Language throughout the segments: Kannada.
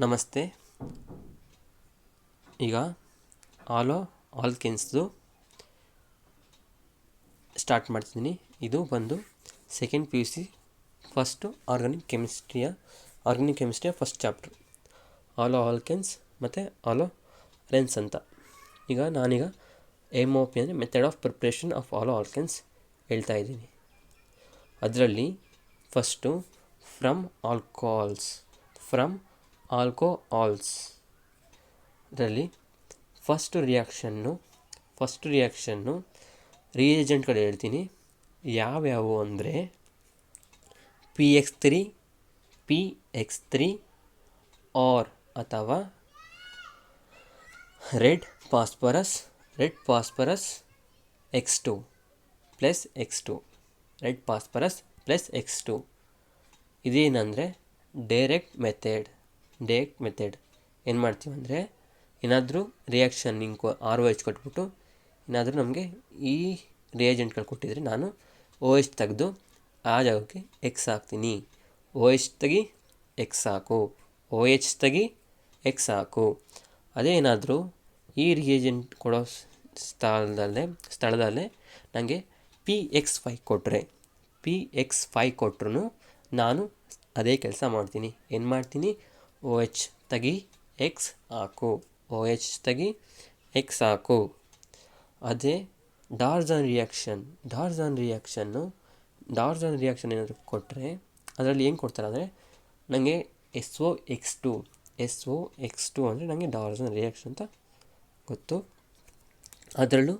ನಮಸ್ತೆ. ಈಗ ಆಲ್ಕೆನ್ಸ್ದು ಸ್ಟಾರ್ಟ್ ಮಾಡ್ತಿದ್ದೀನಿ. ಇದು ಬಂದು ಸೆಕೆಂಡ್ PUC ಫಸ್ಟು ಆರ್ಗಾನಿಕ್ ಕೆಮಿಸ್ಟ್ರಿಯ ಫಸ್ಟ್ ಚಾಪ್ಟ್ರು ಆಲ್ಕೆನ್ಸ್ ಮತ್ತು ಆಲೆನ್ಸ್ ಅಂತ. ಈಗ ನಾನೀಗ MOP ಅಂದರೆ method of preparation of alkanes ಹೇಳ್ತಾ ಇದ್ದೀನಿ. ಅದರಲ್ಲಿ ಫಸ್ಟು ಫ್ರಮ್ ಆಲ್ಕೋಹಾಲ್ಸ್ ಇದರಲ್ಲಿ ಫಸ್ಟ್ ರಿಯಾಕ್ಷನ್ನು ರಿಯೇಜೆಂಟ್ಗಳು ಹೇಳ್ತೀನಿ. ಯಾವ್ಯಾವು ಅಂದರೆ PX3 ಆರ್ ಅಥವಾ red phosphorus X2 red phosphorus plus X2. ಇದೇನಂದರೆ ಡೈರೆಕ್ಟ್ ಮೆಥಡ್. ಏನು ಮಾಡ್ತೀವಿ ಅಂದರೆ ಏನಾದರೂ ರಿಯಾಕ್ಷನ್ ಹಿಂಗೆ RH ಕೊಟ್ಬಿಟ್ಟು ಏನಾದರೂ ನಮಗೆ ಈ ರಿಯೇಜೆಂಟ್ಗಳು ಕೊಟ್ಟಿದ್ರೆ ನಾನು OH ತೆಗೆದು ಆ ಜಾಗಕ್ಕೆ X ಹಾಕ್ತೀನಿ. OH ತೆಗಿ X ಹಾಕು, OH ತೆಗಿ X ಹಾಕು. ಅದೇ ಏನಾದರೂ ಈ ರಿಯೇಜೆಂಟ್ ಕೊಡೋ ಸ್ಥಳದಲ್ಲೇ ನನಗೆ PX5 ಕೊಟ್ಟರು ನಾನು ಅದೇ ಕೆಲಸ ಮಾಡ್ತೀನಿ. ಏನು ಮಾಡ್ತೀನಿ? OH ತೆಗಿ X ಹಾಕು, OH ತೆಗಿ X ಹಾಕು. ಅದೇ ಡಾರ್ಜನ್ ರಿಯಾಕ್ಷನ್ ಏನಾದರೂ ಕೊಟ್ಟರೆ ಅದರಲ್ಲಿ ಏನು ಕೊಡ್ತಾರೆ ಅಂದರೆ ನನಗೆ SOX2 ಅಂದರೆ ನನಗೆ ಡಾರ್ಜನ್ ರಿಯಾಕ್ಷನ್ ಅಂತ ಗೊತ್ತು. ಅದರಲ್ಲೂ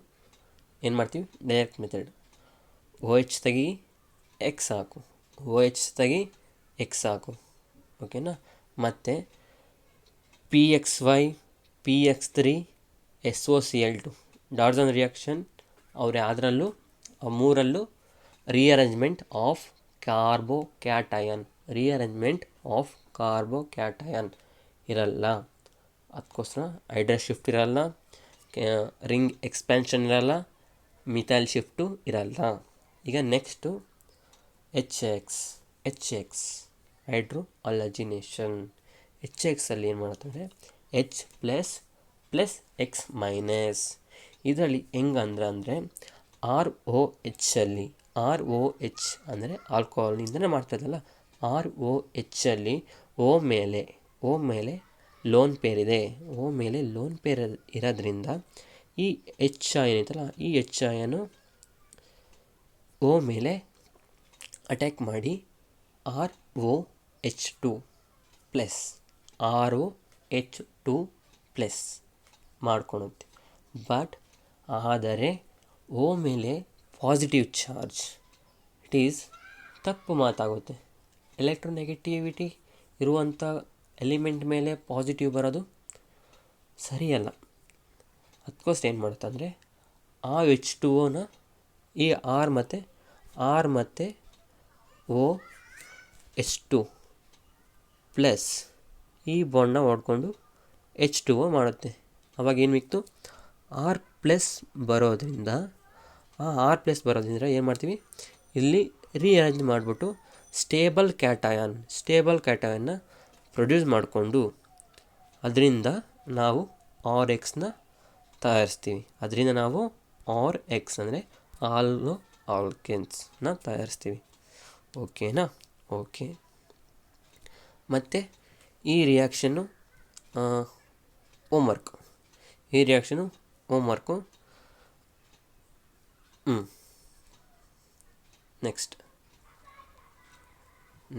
ಏನು ಮಾಡ್ತೀವಿ? Direct method. OH ತೆಗಿ X ಹಾಕು, OH ತೆಗಿ X ಹಾಕು. ಓಕೆನಾ? ಮತ್ತು PX5 PX3 SOCl2 ಡಾರ್ಜನ್ ರಿಯಾಕ್ಷನ್ ಅದರಲ್ಲೂ ಮೂರಲ್ಲೂ ರಿಅರೇಂಜ್ಮೆಂಟ್ ಆಫ್ ಕಾರ್ಬೋಕ್ಯಾಟಯನ್ ಇರಲ್ಲ. ಅದಕ್ಕೋಸ್ಕರ ಹೈಡ್ರಸ್ ಶಿಫ್ಟ್ ಇರಲ್ಲ, ರಿಂಗ್ ಎಕ್ಸ್ಪ್ಯಾನ್ಷನ್ ಇರಲ್ಲ, ಮಿಥೈಲ್ ಶಿಫ್ಟು ಇರಲ್ಲ. ಈಗ ನೆಕ್ಸ್ಟು HX ಹೈಡ್ರೋ ಅಲಜಿನೇಷನ್. HXಲ್ಲಿ ಏನು ಮಾಡುತ್ತಂದರೆ H ಪ್ಲಸ್ X ಮೈನಸ್. ಇದರಲ್ಲಿ ಹೆಂಗಂದ್ರೆ ROH ಅಂದರೆ ಆಲ್ಕೋಹಾಲ್ನಿಂದಲೇ ಮಾಡ್ತಾಯಿದ್ದಲ್ಲ, ROHಲ್ಲಿ O ಮೇಲೆ ಲೋನ್ ಪೇರ್ ಇದೆ. O ಮೇಲೆ ಲೋನ್ ಪೇರ್ ಇರೋದ್ರಿಂದ ಈ H ಏನೈತಲ್ಲ, ಈ H ಅಯಾನು O ಮೇಲೆ ಅಟ್ಯಾಕ್ ಮಾಡಿ ROH2 ಪ್ಲಸ್ ಮಾಡ್ಕೊಳುತ್ತೆ. ಆದರೆ O ಮೇಲೆ ಪಾಸಿಟಿವ್ ಚಾರ್ಜ್. ಇಟ್ ಈಸ್ ತಪ್ಪು ಮಾತಾಗುತ್ತೆ. ಎಲೆಕ್ಟ್ರೋನೆಗೆಟಿವಿಟಿ ಇರುವಂಥ ಎಲಿಮೆಂಟ್ ಮೇಲೆ ಪಾಸಿಟಿವ್ ಬರೋದು ಸರಿಯಲ್ಲ. ಅದಕ್ಕೋಸ್ಕರ ಏನು ಮಾಡುತ್ತೆ ಅಂದರೆ ಆ H2Oನ ಈ R ಮತ್ತು OH2 ಪ್ಲಸ್ ಈ ಬಾಂಡ್ನ ಹೊಡ್ಕೊಂಡು H2O ಮಾಡುತ್ತೆ. ಅವಾಗ ಏನು ಮಿಕ್ತು? R ಪ್ಲಸ್ ಬರೋದ್ರಿಂದ ಏನು ಮಾಡ್ತೀವಿ? ಇಲ್ಲಿ ರೀಅರೇಂಜ್ ಮಾಡಿಬಿಟ್ಟು ಸ್ಟೇಬಲ್ ಕ್ಯಾಟಯನ್ನ ಪ್ರೊಡ್ಯೂಸ್ ಮಾಡಿಕೊಂಡು ಅದರಿಂದ ನಾವು RXನ ತಯಾರಿಸ್ತೀವಿ. RX ಅಂದರೆ ಆಲ್ಕೆನ್ಸ್ನ ತಯಾರಿಸ್ತೀವಿ. ಓಕೆನಾ? ಓಕೆ. ಮತ್ತು ಈ ರಿಯಾಕ್ಷನ್ನು ಹೋಮ್ವರ್ಕು.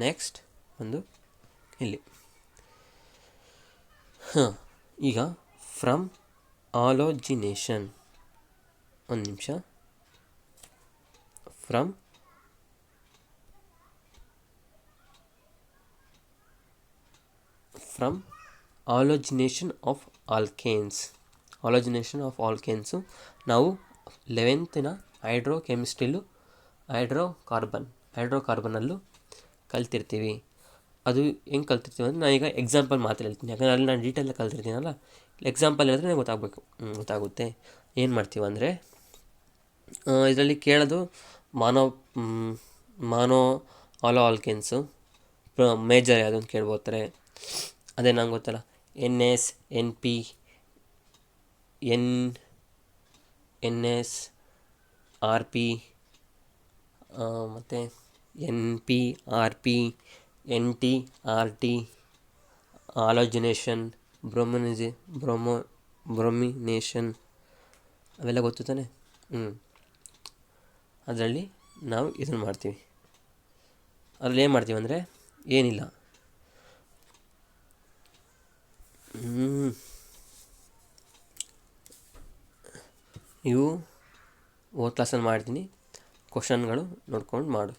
ನೆಕ್ಸ್ಟ್ ಒಂದು ಇಲ್ಲಿ ಈಗ ಫ್ರಮ್ ಆಲೋಜಿನೇಷನ್. ಒಂದು ನಿಮಿಷ. ಫ್ರಮ್ ಆಲೋಜಿನೇಷನ್ ಆಫ್ ಆಲ್ಕೇನ್ಸು ನಾವು 11th ಹೈಡ್ರೋಕೆಮಿಸ್ಟ್ರಿಲೂ ಹೈಡ್ರೋಕಾರ್ಬನಲ್ಲೂ ಕಲ್ತಿರ್ತೀವಿ. ಅದು ಹೆಂಗೆ ಕಲ್ತಿರ್ತೀವಿ ಅಂದರೆ ನಾನೀಗ ಎಕ್ಸಾಂಪಲ್ ಮಾತ್ರ ಹೇಳ್ತೀನಿ. ಯಾಕಂದರೆ ಅಲ್ಲಿ ನಾನು ಡೀಟೇಲಾಗಿ ಕಲ್ತಿರ್ತೀನಲ್ಲ, ಎಕ್ಸಾಂಪಲ್ ಹೇಳಿದ್ರೆ ನನಗೆ ಗೊತ್ತಾಗುತ್ತೆ. ಏನು ಮಾಡ್ತೀವಿ ಅಂದರೆ ಇದರಲ್ಲಿ ಕೇಳೋದು ಮಾನೋ ಆಲ್ಕೆನ್ಸು ಮೇಜರ್ ಯಾವುದಂತ ಕೇಳ್ಬೋತಾರೆ. ಅದೇ ನಂಗೆ ಗೊತ್ತಲ್ಲ, NS NP NS RP ಮತ್ತು NP RP NT RT ಆಲೋಜಿನೇಷನ್ ಬ್ರೊಮಿನೇಷನ್ ಅವೆಲ್ಲ ಗೊತ್ತು ತಾನೆ. ಅದರಲ್ಲಿ ನಾವು ಇದನ್ನು ಮಾಡ್ತೀವಿ. ಅದರಲ್ಲಿ ಏನು ಮಾಡ್ತೀವಿ ಅಂದರೆ ಏನಿಲ್ಲ, ಇವು ಓದ್ ಕ್ಲಾಸಲ್ಲಿ ಮಾಡ್ತೀನಿ, ಕ್ವಶನ್ಗಳು ನೋಡ್ಕೊಂಡು ಮಾಡು.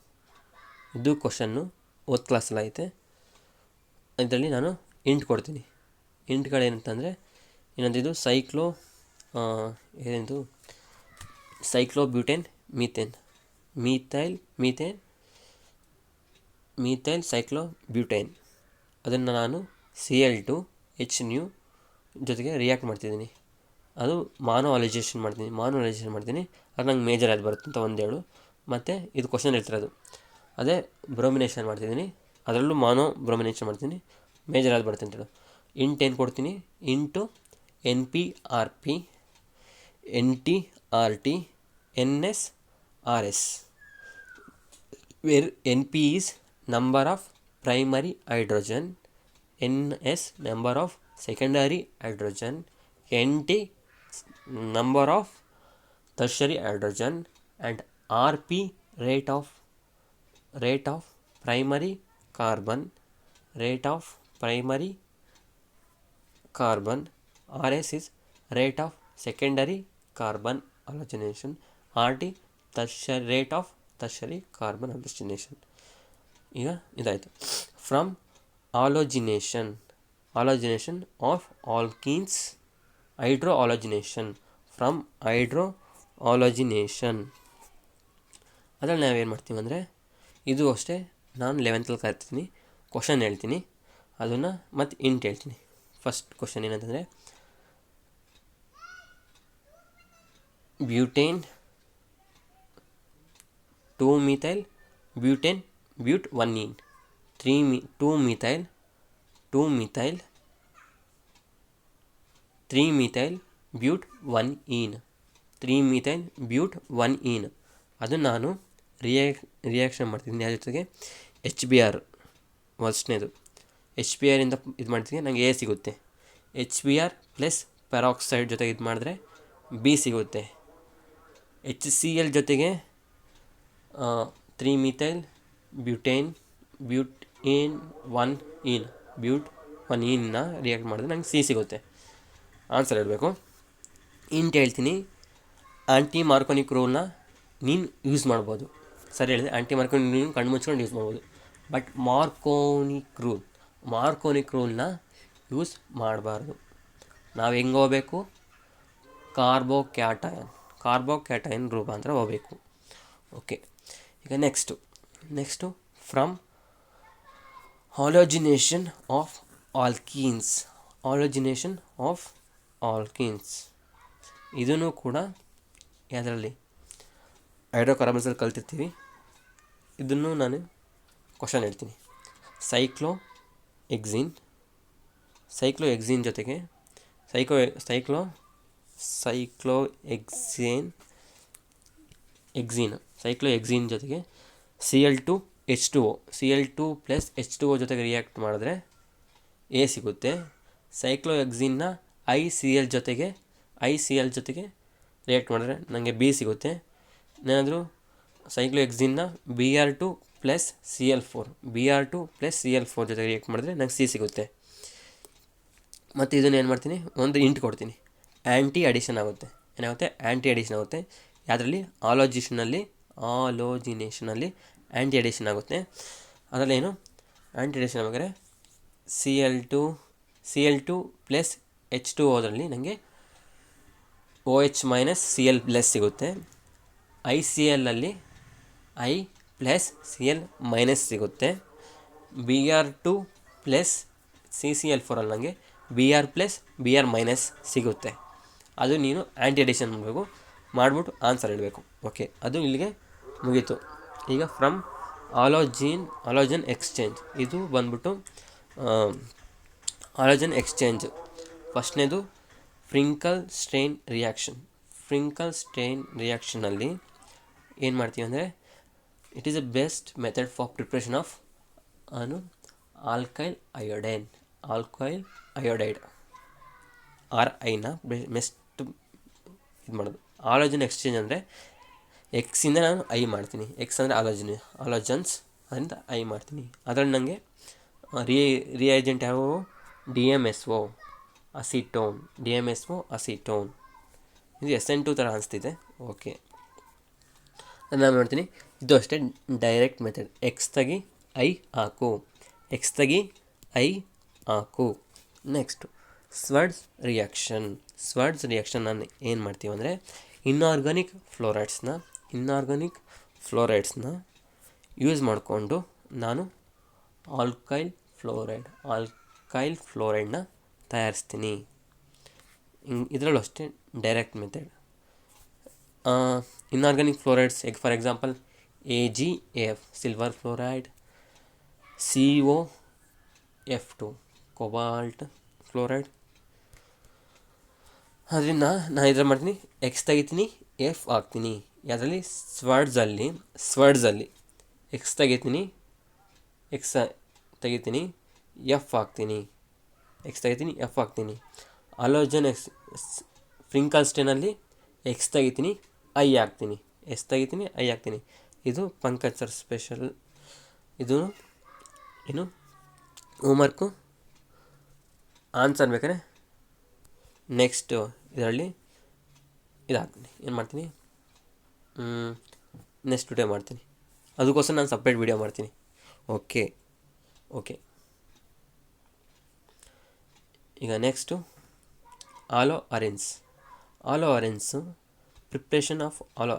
ಇದು ಕ್ವಶನ್ನು ಓದ್ ಕ್ಲಾಸಲ್ಲಿ ಐತೆ. ಇದರಲ್ಲಿ ನಾನು ಇಂಟ್ ಕೊಡ್ತೀನಿ. ಇಂಟ್ಗಳು ಏನಂತಂದರೆ ಇನ್ನೊಂದಿದು ಏನಿದು ಸೈಕ್ಲೋಬ್ಯೂಟೇನ್ ಮೀಥೈಲ್ ಸೈಕ್ಲೋಬ್ಯೂಟೇನ್. ಅದನ್ನು ನಾನು Cl2 H ಜೊತೆಗೆ ರಿಯಾಕ್ಟ್ ಮಾಡ್ತಿದ್ದೀನಿ. ಅದು ಮಾನೋಅಲೈಜೇಷನ್ ಮಾಡ್ತೀನಿ. ಅದು ನಂಗೆ ಮೇಜರ್ ಅದು ಬರುತ್ತೆ ಅಂತ ಒಂದೇಳು. ಮತ್ತು ಇದು ಕ್ವಶನ್ ಹೇಳ್ತಿರೋದು ಅದೇ ಬ್ರೋಮಿನೇಷನ್ ಮಾಡ್ತಿದ್ದೀನಿ. ಅದರಲ್ಲೂ ಬ್ರೋಮಿನೇಷನ್ ಮಾಡ್ತೀನಿ, ಮೇಜರ್ ಅದು ಬರುತ್ತೆ ಅಂತೇಳು. ಇಂಟ್ ಏನು ಕೊಡ್ತೀನಿ, into NP-RP NT-RT NS-RS, where NP is number of primary hydrogen, NS number of secondary hydrogen, NT number of tertiary hydrogen, and RP rate of primary carbon, RS is rate of secondary carbon halogenation, RT rate of tertiary carbon halogenation. ಈಗ ಇದಾಯಿತು. From ಆಲೋಜಿನೇಷನ್ of alkenes, from hydro ಆಲೋಜಿನೇಷನ್ ಅದರಲ್ಲಿ ನಾವೇನು ಮಾಡ್ತೀವಿ ಅಂದರೆ, ಇದು ಅಷ್ಟೇ ನಾನು 11th ಕರಿತೀನಿ. ಕ್ವಶನ್ ಹೇಳ್ತೀನಿ, ಅದನ್ನು ಮತ್ತು ಇಂಟ್ ಹೇಳ್ತೀನಿ. ಫಸ್ಟ್ ಕ್ವಶನ್ ಏನಂತಂದರೆ, butane 2-methyl butane ಬ್ಯೂಟ್ 1-ene 2-methyl 3-methyl ಬ್ಯೂಟ್ 1-ene 3-methyl ಬ್ಯೂಟ್ 1-ene. ಅದು ನಾನು ರಿಯಾಕ್ಷನ್ ಮಾಡ್ತಿದ್ದೀನಿ ಯಾರ ಜೊತೆಗೆ, HBr ಫಸ್ಟ್ನೇದು. HBr ಇಂದ ಇದು ಮಾಡ್ತೀನಿ, ನನಗೆ A ಸಿಗುತ್ತೆ. HBr ಪ್ಲಸ್ ಪೆರಾಕ್ಸೈಡ್ ಜೊತೆಗೆ ಇದು ಮಾಡಿದ್ರೆ B ಸಿಗುತ್ತೆ. HCl ಜೊತೆಗೆ 3-methyl ಬ್ಯೂಟ್ 1-ene ರಿಯಾಕ್ಟ್ ಮಾಡಿದ್ರೆ ನಂಗೆ C ಸಿಗುತ್ತೆ. ಆನ್ಸರ್ ಹೇಳಬೇಕು. ಇಂಟ್ ಹೇಳ್ತೀನಿ, ಆಂಟಿ ಮಾರ್ಕೋನಿಕ್ ರೂಲ್ನ ನೀನು ಯೂಸ್ ಮಾಡ್ಬೋದು. ಸರಿ ಹೇಳಿದೆ, ಆಂಟಿ ಮಾರ್ಕೋನಿಕ್ ರೂಲ್ ಕಣ್ಣು ಮುಚ್ಕೊಂಡು ಯೂಸ್ ಮಾಡ್ಬೋದು. ಬಟ್ ಮಾರ್ಕೋನಿಕ್ ರೂಲ್ನ ಯೂಸ್ ಮಾಡಬಾರ್ದು. ನಾವು ಹೆಂಗೆ ಹೋಗ್ಬೇಕು, ಕಾರ್ಬೋಕ್ಯಾಟಯನ್ ರೂಪಾಂತರ ಹೋಗಬೇಕು. ಓಕೆ, ಈಗ ನೆಕ್ಸ್ಟು ಫ್ರಮ್ ಹಾಲೋಜಿನೇಷನ್ ಆಫ್ ಆಲ್ಕೀನ್ಸ್ ಇದನ್ನು ಕೂಡ ಯಾವುದರಲ್ಲಿ ಹೈಡ್ರೋಕಾರ್ಬನ್ಸಲ್ಲಿ ಕಲ್ತಿರ್ತೀವಿ. ಇದನ್ನು ನಾನು ಕ್ವಶನ್ ಹೇಳ್ತೀನಿ. ಸೈಕ್ಲೋ ಎಕ್ಸಿನ್ ಜೊತೆಗೆ ಸೈಕ್ಲೋಎಕ್ಸಿನ್ ಜೊತೆಗೆ Cl2 ಪ್ಲಸ್ H2O ಜೊತೆಗೆ ರಿಯಾಕ್ಟ್ ಮಾಡಿದ್ರೆ A ಸಿಗುತ್ತೆ. ಸೈಕ್ಲೋಎಕ್ಸಿನ್ನ ICl ಜೊತೆಗೆ ರಿಯಾಕ್ಟ್ ಮಾಡಿದ್ರೆ ನನಗೆ B ಸಿಗುತ್ತೆ. ಏನಾದರೂ ಸೈಕ್ಲೋಎಕ್ಸಿನ್ನ Br2 ಪ್ಲಸ್ Cl4 ಜೊತೆಗೆ ರಿಯಾಕ್ಟ್ ಮಾಡಿದ್ರೆ ನಂಗೆ C ಸಿಗುತ್ತೆ. ಮತ್ತು ಇದನ್ನು ಏನು ಮಾಡ್ತೀನಿ, ಒಂದು ಇಂಟ್ ಕೊಡ್ತೀನಿ, ಆ್ಯಂಟಿ ಅಡಿಷನ್ ಆಗುತ್ತೆ. ಯಾವುದರಲ್ಲಿ, ಆಲೋಜಿನೇಷನಲ್ಲಿ ಆ್ಯಂಟಿ ಅಡಿಷನ್ ಆಗುತ್ತೆ. ಅದರಲ್ಲೇನು ಆ್ಯಂಟಿ ಅಡಿಷನ್ ಆಗಬೇಕಾದ್ರೆ Cl2 ಪ್ಲಸ್ H2Oದಲ್ಲಿ ನನಗೆ OH ಮೈನಸ್ Cl ಪ್ಲಸ್ ಸಿಗುತ್ತೆ. ICLಲ್ಲಿ I ಪ್ಲಸ್ Cl ಮೈನಸ್ ಸಿಗುತ್ತೆ. Br2 ಪ್ಲಸ್ CCl4ಅಲ್ಲಿ ನನಗೆ Br ಪ್ಲಸ್ Br ಮೈನಸ್ ಸಿಗುತ್ತೆ. ಅದು ನೀನು ಆ್ಯಂಟಿ ಅಡಿಷನ್ ಮಾಡಿಬಿಟ್ಟು ಆನ್ಸರ್ ಹೇಳಬೇಕು. ಓಕೆ, ಅದು ಇಲ್ಲಿಗೆ ಮುಗೀತು. ಈಗ ಫ್ರಮ್ ಆಲೋಜನ್ ಎಕ್ಸ್ಚೇಂಜ್, ಇದು ಬಂದ್ಬಿಟ್ಟು ಹಾಲೋಜನ್ ಎಕ್ಸ್ಚೇಂಜ್. ಫಸ್ಟ್ನೇದು Finkelstein reaction. Finkelstein ರಿಯಾಕ್ಷನಲ್ಲಿ ಏನು ಮಾಡ್ತೀವಿ ಅಂದರೆ, it is a best method for preparation of alkyl iodine. Alkyl iodide RI best ಇದು ಮಾಡೋದು. ಹಾಲೋಜನ್ ಎಕ್ಸ್ಚೇಂಜ್ ಅಂದರೆ ಎಕ್ಸಿಂದ ನಾನು ಐ ಮಾಡ್ತೀನಿ. ಎಕ್ಸ್ ಅಂದರೆ ಹಾಲೋಜನ್ಸ್, ಅದರಿಂದ ಐ ಮಾಡ್ತೀನಿ. ಅದರಲ್ಲಿ ನನಗೆ ರಿಯೇಜೆಂಟ್ ಯಾವುವು? DMSO acetone. DMSO acetone. ಇದು SN2 ಥರ ಅನಿಸ್ತಿದೆ. ಓಕೆ, ನಾನು ಮಾಡ್ತೀನಿ. ಇದು ಅಷ್ಟೇ ಡೈರೆಕ್ಟ್ ಮೆಥಡ್. ಎಕ್ಸ್ ತೆಗಿ ಐ ಹಾಕು, ಎಕ್ಸ್ ತೆಗಿ ಐ ಹಾಕು. Next ಸ್ವಾಡ್ಸ್ reaction. ಸ್ವಾಡ್ಸ್ ರಿಯಾಕ್ಷನ್ ನಾನು ಏನು ಮಾಡ್ತೀವಿ ಅಂದರೆ, ಇನ್ಆರ್ಗಾನಿಕ್ ಫ್ಲೋರೈಡ್ಸ್ನ ಯೂಸ್ ಮಾಡಿಕೊಂಡು ನಾನು ಆಲ್ಕೈಲ್ ಫ್ಲೋರೈಡ್ನ ತಯಾರಿಸ್ತೀನಿ. ಇದರಲ್ಲೂ ಅಷ್ಟೇ direct method. Inorganic fluorides for example AgAF silver fluoride, COF2 cobalt fluoride. ಅದರಿಂದ ನಾನು ಇದ್ರ ಮಾಡ್ತೀನಿ, ಎಕ್ಸ್ ತೆಗಿತೀನಿ, F ಹಾಕ್ತೀನಿ. ಅದರಲ್ಲಿ ಸ್ವಾಡ್ಸಲ್ಲಿ ಎಕ್ಸ್ ತೆಗಿತೀನಿ, F ಹಾಕ್ತೀನಿ, F ಹಾಕ್ತೀನಿ. ಹಾಲೋಜನ್ ಫ್ರಿಂಕಲ್ ಸ್ಟೇನಲ್ಲಿ ಎಕ್ಸ್ ತೆಗಿತೀನಿ, ಐ ಹಾಕ್ತೀನಿ, ಐ ಹಾಕ್ತೀನಿ. ಇದು ಪಂಕಜ್ ಸರ್ ಸ್ಪೆಷಲ್. ಇದು ಏನು ಹೋಮ್ವರ್ಕು ಆನ್ಸರ್ ಬೇಕಾದ್ರೆ ನೆಕ್ಸ್ಟ್ ಇದರಲ್ಲಿ ಇದಾಗ್ತೀನಿ. ಏನು ಮಾಡ್ತೀನಿ, ನೆಕ್ಸ್ಟ್ ವಿಡಿಯೋ ಮಾಡ್ತೀನಿ. ಅದಕ್ಕೋಸ್ಕರ ನಾನು ಸಪ್ರೇಟ್ ವಿಡಿಯೋ ಮಾಡ್ತೀನಿ. ಓಕೆ. ಈಗ ನೆಕ್ಸ್ಟು ಆಲೋ ಅರೆನ್ಸು. ಪ್ರಿಪ್ರೇಷನ್ ಆಫ್ ಆಲೋ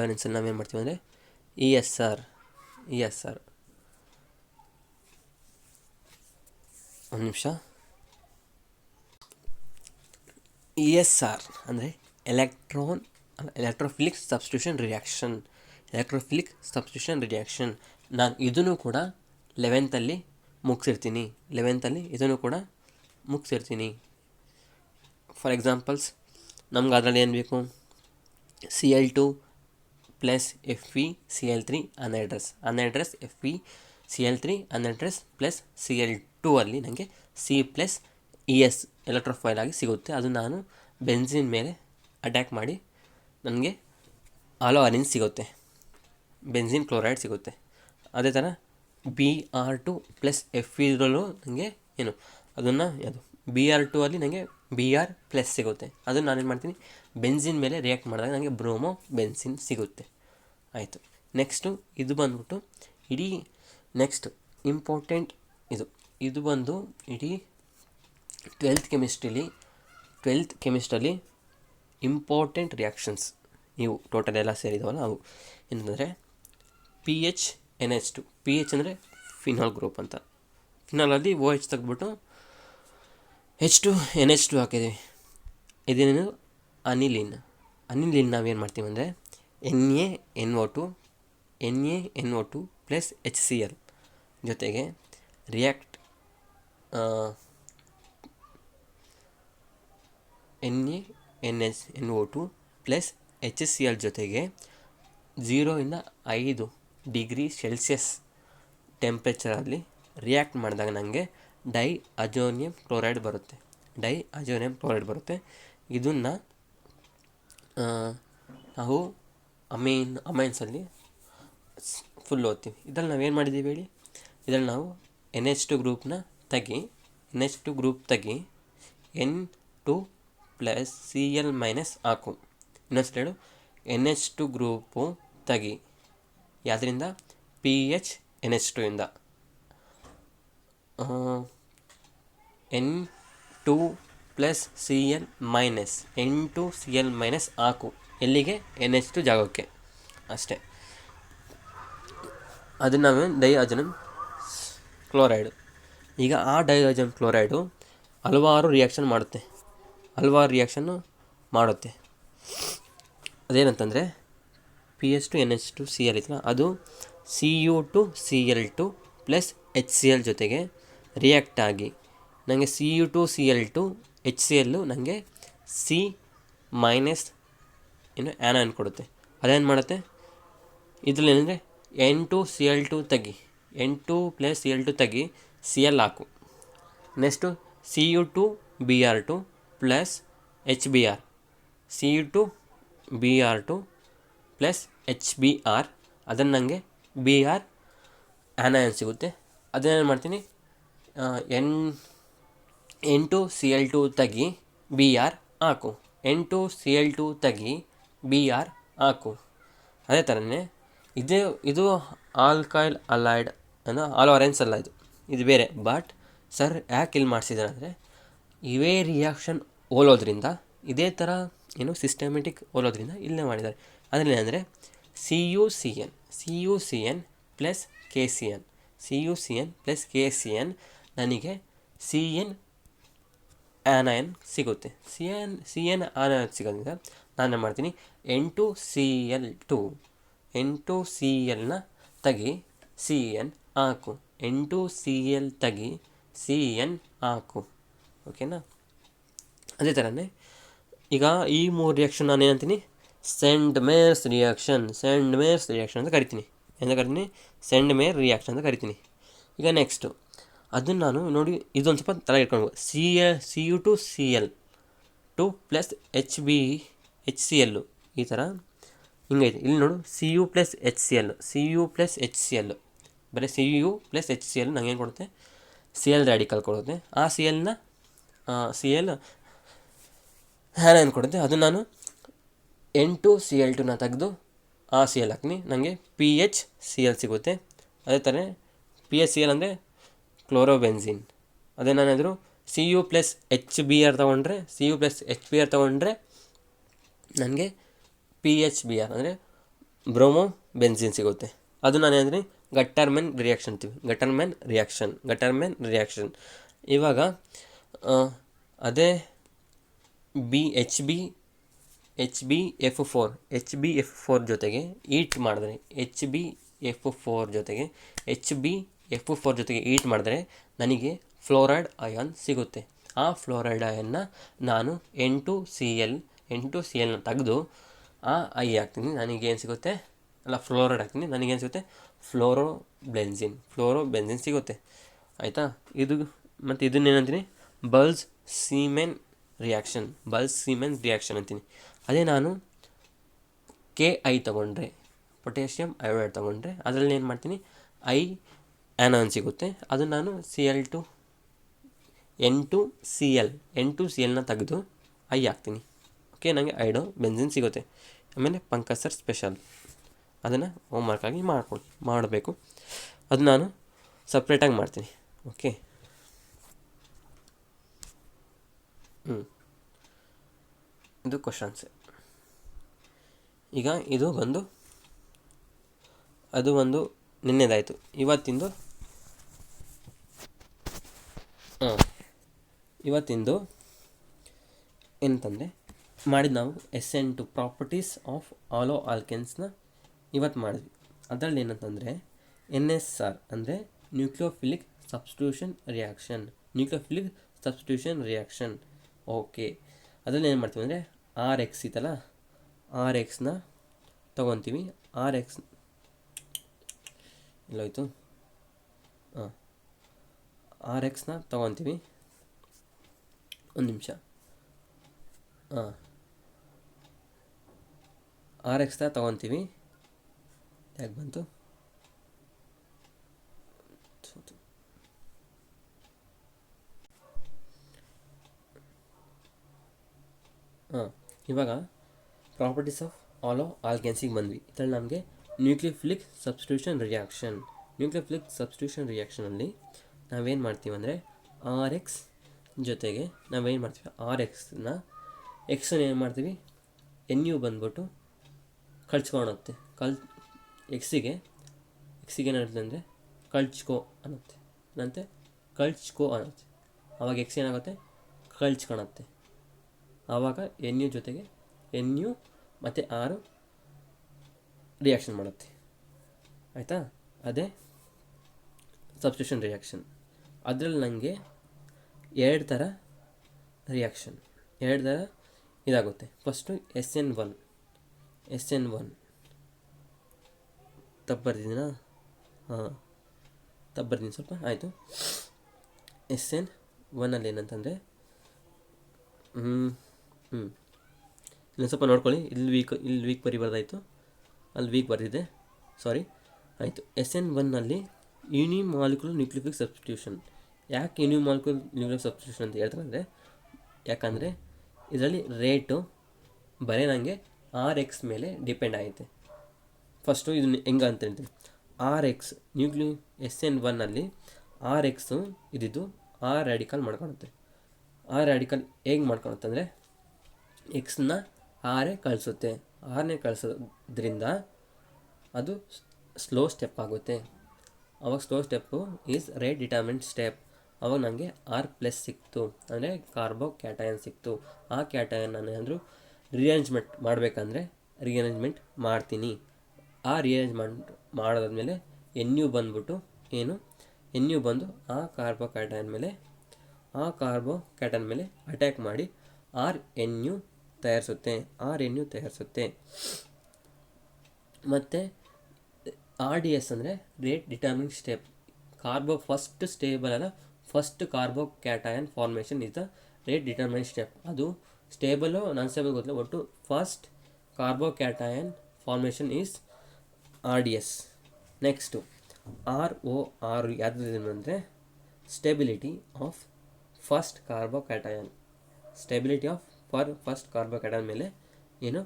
ಅರೆನ್ಸಲ್ಲಿ ನಾವೇನು ಮಾಡ್ತೀವಿ ಅಂದರೆ ESR. ಒಂದು ನಿಮಿಷ. ESR ಅಂದರೆ ಎಲೆಕ್ಟ್ರೋಫಿಲಿಕ್ ಸಬ್ಸ್ಟಿಟ್ಯೂಷನ್ ರಿಯಾಕ್ಷನ್. ನಾನು ಇದನ್ನು ಕೂಡ 11th ಮುಗಿಸಿರ್ತೀನಿ. ಇದನ್ನು ಕೂಡ ಮುಗಿಸಿರ್ತೀನಿ. ಫಾರ್ ಎಕ್ಸಾಂಪಲ್ಸ್, ನಮ್ಗೆ ಅದರಲ್ಲಿ ಏನು ಬೇಕು? Cl2 plus FeCl3 ಅನೈಡ್ರಸ್ FeCl3 ಅನೈಡ್ರಸ್ plus Cl2 ಅಲ್ಲಿ ನನಗೆ C+ES ಎಲೆಕ್ಟ್ರೋಫೈಲ್ ಆಗಿ ಸಿಗುತ್ತೆ. ಅದು ನಾನು ಬೆನ್ಸಿನ್ ಮೇಲೆ ಅಟ್ಯಾಕ್ ಮಾಡಿ ನನಗೆ ಆಲೋ ಅರೆನ್ಸ್ ಸಿಗುತ್ತೆ, ಬೆನ್ಸಿನ್ ಕ್ಲೋರೈಡ್ ಸಿಗುತ್ತೆ. ಅದೇ ಥರ Br2 ಪ್ಲಸ್ Fe ಇದರಲ್ಲೂ ನನಗೆ ಅದನ್ನು Br2 ಅಲ್ಲಿ ನನಗೆ Br+ ಸಿಗುತ್ತೆ. ಅದನ್ನು ನಾನೇನು ಮಾಡ್ತೀನಿ, ಬೆನ್ಸಿನ್ ಮೇಲೆ ರಿಯಾಕ್ಟ್ ಮಾಡಿದಾಗ ನನಗೆ ಬ್ರೋಮೋ ಬೆನ್ಸಿನ್ ಸಿಗುತ್ತೆ. ಆಯಿತು. ನೆಕ್ಸ್ಟು ಇದು ಬಂದ್ಬಿಟ್ಟು ನೆಕ್ಸ್ಟ್ ಇಂಪಾರ್ಟೆಂಟ್ ಇದು ಬಂದು ಇಡೀ 12th ಕೆಮಿಸ್ಟ್ರಿಲಿ ಇಂಪಾರ್ಟೆಂಟ್ ರಿಯಾಕ್ಷನ್ಸ್ ಇವು ಟೋಟಲ್ ಎಲ್ಲ ಸೇರಿದವಲ್ಲ ಅವು. ಏನಂದರೆ PHNH2. PH ಅಂದರೆ ಫಿನಾಲ್ ಗ್ರೂಪ್ ಅಂತ. ಫಿನಾಲಲ್ಲಿ OH ತೆಗೆದ್ಬಿಟ್ಟು H2NH2 ಹಾಕಿದ್ದೀವಿ. ಇದೇನು ಅನಿಲಿನ್ ನಾವೇನು ಮಾಡ್ತೀವಿ ಅಂದರೆ NaNO2 ಪ್ಲಸ್ HCl ಜೊತೆಗೆ ರಿಯಾಕ್ಟ್ NaNO2 ಪ್ಲಸ್ HCl ಜೊತೆಗೆ 0 to 5 ಡಿಗ್ರಿ ಸೆಲ್ಸಿಯಸ್ ಟೆಂಪ್ರೇಚರಲ್ಲಿ ರಿಯಾಕ್ಟ್ ಮಾಡಿದಾಗ ನನಗೆ ಡೈಅಜೋನಿಯಂ ಕ್ಲೋರೈಡ್ ಬರುತ್ತೆ. ಇದನ್ನು ನಾವು ಅಮೈನ್ಸಲ್ಲಿ ಫುಲ್ ಓದ್ತೀವಿ. ಇದರಲ್ಲಿ ನಾವೇನು ಮಾಡಿದ್ದೀವಿ ಹೇಳಿ? ಇದರಲ್ಲಿ ನಾವು NH2 ಗ್ರೂಪ್ನ ತೆಗಿ N2 ಪ್ಲಸ್ Cl ಮೈನಸ್ ಹಾಕು. ಇನ್ನೊಂದು ಹೇಳು, NH2 ಗ್ರೂಪು ತೆಗಿ ಯಾವುದರಿಂದ? PHNH2 ಇಂದ. N2 plus Cl minus N2Cl minus ಹಾಕು. ಎಲ್ಲಿಗೆ? NH2 ಜಾಗಕ್ಕೆ ಅಷ್ಟೇ. ಅದನ್ನು ನಾವು ಡೈಅಜೋನಿಯಂ ಕ್ಲೋರೈಡು. ಈಗ ಆ ಡೈಅಜೋನಿಯಂ ಕ್ಲೋರೈಡು ಹಲವಾರು ರಿಯಾಕ್ಷನ್ ಮಾಡುತ್ತೆ. ಅದೇನಂತಂದರೆ PH2NH2Cl ಇತ್ತಲ್ಲ, ಅದು Cu2Cl2 ಪ್ಲಸ್ HCl ಜೊತೆಗೆ ರಿಯಾಕ್ಟ್ ಆಗಿ ನನಗೆ Cu2Cl2 HCl ನನಗೆ ಸಿ ಮೈನಸ್ ಆ್ಯನಾಯನ್ ಕೊಡುತ್ತೆ. ಅದೇನು ಮಾಡುತ್ತೆ, ಇದರಲ್ಲಿ ಏನಂದರೆ N2Cl2 ತೆಗಿ, N2 + Cl2 ತೆಗಿ, Cl ಹಾಕು. Next Cu2Br2 + HBr, Cu2Br2 + HBr, ಅದನ್ನು ನನಗೆ Br ಆ್ಯನಾಯನ್ ಸಿಗುತ್ತೆ. ಅದೇನು ಮಾಡ್ತೀನಿ, N2Cl2 ತೆಗಿ Br ಹಾಕು, N2Cl2 ತೆಗಿ Br ಹಾಕು. ಅದೇ ಥರನೇ ಇದು ಆಲ್ಕೈಲ್ ಅಲೈಡ್ ಅನ್ನೋ ಆಲ್ವರೆನ್ಸ್ ಅಲ್ಲ, ಇದು ಬೇರೆ. ಬಟ್ ಸರ್ ಯಾಕೆ ಇಲ್ಲಿ ಮಾಡಿಸಿದ್ದಾರೆ ಅಂದರೆ, ಇವೇ ರಿಯಾಕ್ಷನ್ ಹೋಲೋದ್ರಿಂದ, ಇದೇ ಥರ ಸಿಸ್ಟಮೆಟಿಕ್ ಹೋಲೋದ್ರಿಂದ ಇಲ್ಲೇ ಮಾಡಿದ್ದಾರೆ. ಅದರಲ್ಲಿ ಏನಂದರೆ CuCN + KCN, CuCN + KCN ನನಗೆ CN ಆ್ಯನಾಯನ್ ಸಿಗುತ್ತೆ. CN ಆ್ಯನಾಯನ್ ಸಿಗೋದ್ರಿಂದ ನಾನು ಏನು ಮಾಡ್ತೀನಿ, N2Cl ತೆಗಿ CN ಹಾಕು, N2Cl ತೆಗಿ CN ಹಾಕು. ಓಕೆನಾ? ಅದೇ ಥರನೇ ಈಗ ಈ 3 ರಿಯಾಕ್ಷನ್ ನಾನು ಏನಂತೀನಿ, ಸೆಂಡ್ ಮೇರ್ಸ್ ರಿಯಾಕ್ಷನ್ ಅಂತ ಕರಿತೀನಿ. ಸೆಂಡ್ ಮೇರ್ ರಿಯಾಕ್ಷನ್ ಅಂತ ಕರಿತೀನಿ. ಈಗ ನೆಕ್ಸ್ಟು ಅದನ್ನು ನಾನು ನೋಡಿ, ಇದೊಂದು ಸ್ವಲ್ಪ ತಲೆ ಇಟ್ಕೊಳ್ಬೋದು. Cu2Cl2 + HCl ಈ ಥರ ಹಿಂಗೈತೆ. ಇಲ್ಲಿ ನೋಡು, Cu + HCl, ಬರೀ Cu + HCl ನಂಗೆ ಏನು ಕೊಡುತ್ತೆ, Cl ರ್ಯಾಡಿಕಲ್ ಕೊಡುತ್ತೆ. ಆ Cl ಆ್ಯನಾಯನ್ ಕೊಡುತ್ತೆ. ಅದು ನಾನು N2Cl2 ತೆಗೆದು ಆ Cl ಹಾಕ್ತೀನಿ, ನನಗೆ PHCl ಸಿಗುತ್ತೆ. ಅದೇ ಥರ PHCl ಅಂದರೆ ಕ್ಲೋರೋಬೆನ್ಸಿನ್. ಅದೇ ನಾನಾದರೂ Cu + HBr ತೊಗೊಂಡ್ರೆ ನನಗೆ PHBr ಅಂದರೆ ಬ್ರೋಮೋಬೆನ್ಸಿನ್ ಸಿಗುತ್ತೆ. ಅದು ನಾನೇಂದರೆ ಗಟ್ಟರ್ಮೆನ್ ರಿಯಾಕ್ಷನ್. ಇವಾಗ ಅದೇ HbF4 ಜೊತೆಗೆ ಈಟ್ ಮಾಡಿದ್ರೆ, HbF4 ಜೊತೆಗೆ ಈಟ್ ಮಾಡಿದ್ರೆ ನನಗೆ ಫ್ಲೋರೈಡ್ ಅಯಾನ್ ಸಿಗುತ್ತೆ. ಆ ಫ್ಲೋರೈಡ್ ಅಯಾನ್ನ ನಾನು N2Cl ತೆಗೆದು ಆ ಐ ಹಾಕ್ತೀನಿ, ನನಗೇನು ಸಿಗುತ್ತೆ, ಫ್ಲೋರೈಡ್ ಹಾಕ್ತೀನಿ, ನನಗೇನು ಸಿಗುತ್ತೆ, ಫ್ಲೋರೋಬೆನ್ಸಿನ್ ಸಿಗುತ್ತೆ. ಆಯಿತಾ? ಇದು ಮತ್ತು ಇದನ್ನೇನಂತೀನಿ, ಬಲ್ಸ್ ಸೀಮೆನ್ ರಿಯಾಕ್ಷನ್ ಅಂತೀನಿ. ಅದೇ ನಾನು Ki ತೊಗೊಂಡ್ರೆ, ಪೊಟ್ಯಾಷಿಯಮ್ ಅಯೋಡೈಡ್ ತೊಗೊಂಡ್ರೆ, ಅದರಲ್ಲಿ ಏನು ಮಾಡ್ತೀನಿ, ಐ ಆ್ಯನಾಯನ್ ಸಿಗುತ್ತೆ. ಅದು ನಾನು N2Cl ತೆಗೆದು ಐ ಹಾಕ್ತೀನಿ. ಓಕೆ, ನನಗೆ ಐಡೋಬೆನ್ಸಿನ್ ಸಿಗುತ್ತೆ. ಆಮೇಲೆ ಪಂಕಜ್ ಸರ್ ಸ್ಪೆಷಲ್, ಅದನ್ನು ಹೋಮ್ವರ್ಕಾಗಿ ಮಾಡಬೇಕು. ಅದು ನಾನು ಸಪ್ರೇಟಾಗಿ ಮಾಡ್ತೀನಿ. ಓಕೆ, ಇದು ಕ್ವಶನ್ಸ್. ಈಗ ಅದು ಒಂದು ನಿನ್ನೆದಾಯಿತು. ಇವತ್ತಿಂದು ಏನಂತಂದರೆ ಮಾಡಿದ್ದು ನಾವು SN2 ಪ್ರಾಪರ್ಟೀಸ್ ಆಫ್ ಆಲೋ ಆಲ್ಕೆನ್ಸ್ನ ಇವತ್ತು ಮಾಡಿದ್ವಿ. ಅದರಲ್ಲಿ ಏನಂತಂದರೆ NSR ಅಂದರೆ ನ್ಯೂಕ್ಲಿಯೋಫಿಲಿಕ್ ಸಬ್ಸ್ಟಿಟ್ಯೂಷನ್ ರಿಯಾಕ್ಷನ್. ಓಕೆ, ಅದರಲ್ಲಿ ಏನು ಮಾಡ್ತೀವಿ ಅಂದರೆ RX ಇತ್ತಲ್ಲ, RXನ ತೊಗೊತೀವಿ. ಎಲ್ಲೋಯ್ತು? RXನ ತೊಗೊತೀವಿ. ಒಂದು ನಿಮಿಷ. RXನ ತೊಗೊತೀವಿ. ಯಾಕೆ ಬಂತು? ಇವಾಗ ಪ್ರಾಪರ್ಟೀಸ್ ಆಫ್ ಆಲೋ ಆಲ್ಕೆನ್ಸಿಗೆ ಬಂದ್ವಿ. ಇದರಲ್ಲಿ ನಮಗೆ ನ್ಯೂಕ್ಲಿಯೋಫಿಲಿಕ್ ಸಬ್ಸ್ಟಿಟ್ಯೂಷನ್ ರಿಯಾಕ್ಷನಲ್ಲಿ ನಾವೇನು ಮಾಡ್ತೀವಿ ಅಂದರೆ RX ಜೊತೆಗೆ ನಾವೇನು ಮಾಡ್ತೀವಿ, ಎಕ್ಸ್ನ ಏನು ಮಾಡ್ತೀವಿ, NU ಬಂದ್ಬಿಟ್ಟು ಕಳ್ಚ್ಕೊಳುತ್ತೆ. ಎಕ್ಸಿಗೆ ಏನಾಗುತ್ತೆ ಅಂದರೆ ಕಳ್ಚ್ಕೋ ಅನ್ನುತ್ತೆ. ಆವಾಗ ಎಕ್ಸ್ ಏನಾಗುತ್ತೆ, ಕಳ್ಚ್ಕೊಳುತ್ತೆ. ಆವಾಗ NU ಜೊತೆಗೆ NU ಮತ್ತು R ರಿಯಾಕ್ಷನ್ ಮಾಡುತ್ತೆ. ಆಯಿತಾ? ಅದೇ ಸಬ್ಸ್ಟಿಟ್ಯೂಷನ್ ರಿಯಾಕ್ಷನ್. ಅದರಲ್ಲಿ ನನಗೆ ಎರಡು ಥರ ರಿಯಾಕ್ಷನ್, ಎರಡು ಥರ ಇದಾಗುತ್ತೆ. ಫಸ್ಟು SN1 ತಪ್ಪು ಬರ್ತಿದ್ದೀನಾ? ಹಾಂ, ತಪ್ಪು ಬರ್ತೀನಿ ಸ್ವಲ್ಪ, ಆಯಿತು. SN1 ಏನಂತಂದರೆ ಇನ್ನೊಂದು ಸ್ವಲ್ಪ ನೋಡ್ಕೊಳ್ಳಿ, ಇಲ್ಲಿ ವೀಕ್ ಬರಿಬಾರ್ದಾಯಿತು, ಅಲ್ಲಿ ವೀಕ್ ಬರೆದಿದೆ, ಸಾರಿ. ಆಯಿತು. SN1 unimolecular nucleophilic substitution. ಯಾಕೆ ಯೂನಿಮಾಲಿಕ್ಯುಲರ್ ನ್ಯೂಕ್ಲಿಯೋಫಿಲಿಕ್ ಸಬ್ಸ್ಟಿಟ್ಯೂಷನ್ ಅಂತ ಹೇಳ್ತಾರೆ ಅಂದರೆ, ಯಾಕಂದರೆ ಇದರಲ್ಲಿ ರೇಟು ಬರೀ ನನಗೆ RX ಮೇಲೆ ಡಿಪೆಂಡ್ ಆಗುತ್ತೆ. ಫಸ್ಟು ಇದನ್ನು ಹೆಂಗೆ ಅಂತ ಹೇಳ್ತೀನಿ. RX SN1 RX ಇದ್ದಿದ್ದು R ರ್ಯಾಡಿಕಲ್ ಮಾಡ್ಕೊಳುತ್ತೆ. R ರ್ಯಾಡಿಕಲ್ ಹೇಗೆ ಮಾಡ್ಕೊಳುತ್ತೆ ಅಂದರೆ, Xನ ಆರೇ ಕಳಿಸುತ್ತೆ. ಆರನೇ ಕಳಿಸೋದ್ರಿಂದ ಅದು ಸ್ಲೋ ಸ್ಟೆಪ್ ಆಗುತ್ತೆ. ಅವಾಗ slow step is rate determinant step. ಅವಾಗ ನನಗೆ R+ ಸಿಕ್ತು, ಅಂದರೆ ಕಾರ್ಬೋಕ್ಯಾಟಯನ್ ಸಿಕ್ತು. ಆ ಕ್ಯಾಟಯನ್ ನಾನು ಏನಾದರೂ ರಿಅರೇಂಜ್ಮೆಂಟ್ ಮಾಡಬೇಕಂದ್ರೆ ರಿಅರೇಂಜ್ಮೆಂಟ್ ಮಾಡ್ತೀನಿ. ಆ ರಿಅರೇಂಜ್ಮೆಂಟ್ ಮಾಡೋದಾದ್ಮೇಲೆ NU ಬಂದ್ಬಿಟ್ಟು NU ಬಂದು ಆ ಕಾರ್ಬೋಕ್ಯಾಟಯನ್ ಮೇಲೆ ಅಟ್ಯಾಕ್ ಮಾಡಿ RNU ತಯಾರಿಸುತ್ತೆ. ಮತ್ತು RDS ಅಂದರೆ rate determining step. First stable ಅಲ್ಲ, first carbocation formation is the rate determining step. ಅದು ಸ್ಟೇಬಲು ನಾನ್ ಸ್ಟೇಬಲ್ ಗೊತ್ತಿಲ್ಲ, ಒಟ್ಟು first carbocation formation is RDS. Next ROR ಯಾವುದು ಅಂದರೆ stability of first carbocation. First carbocation ಮೇಲೆ ಏನು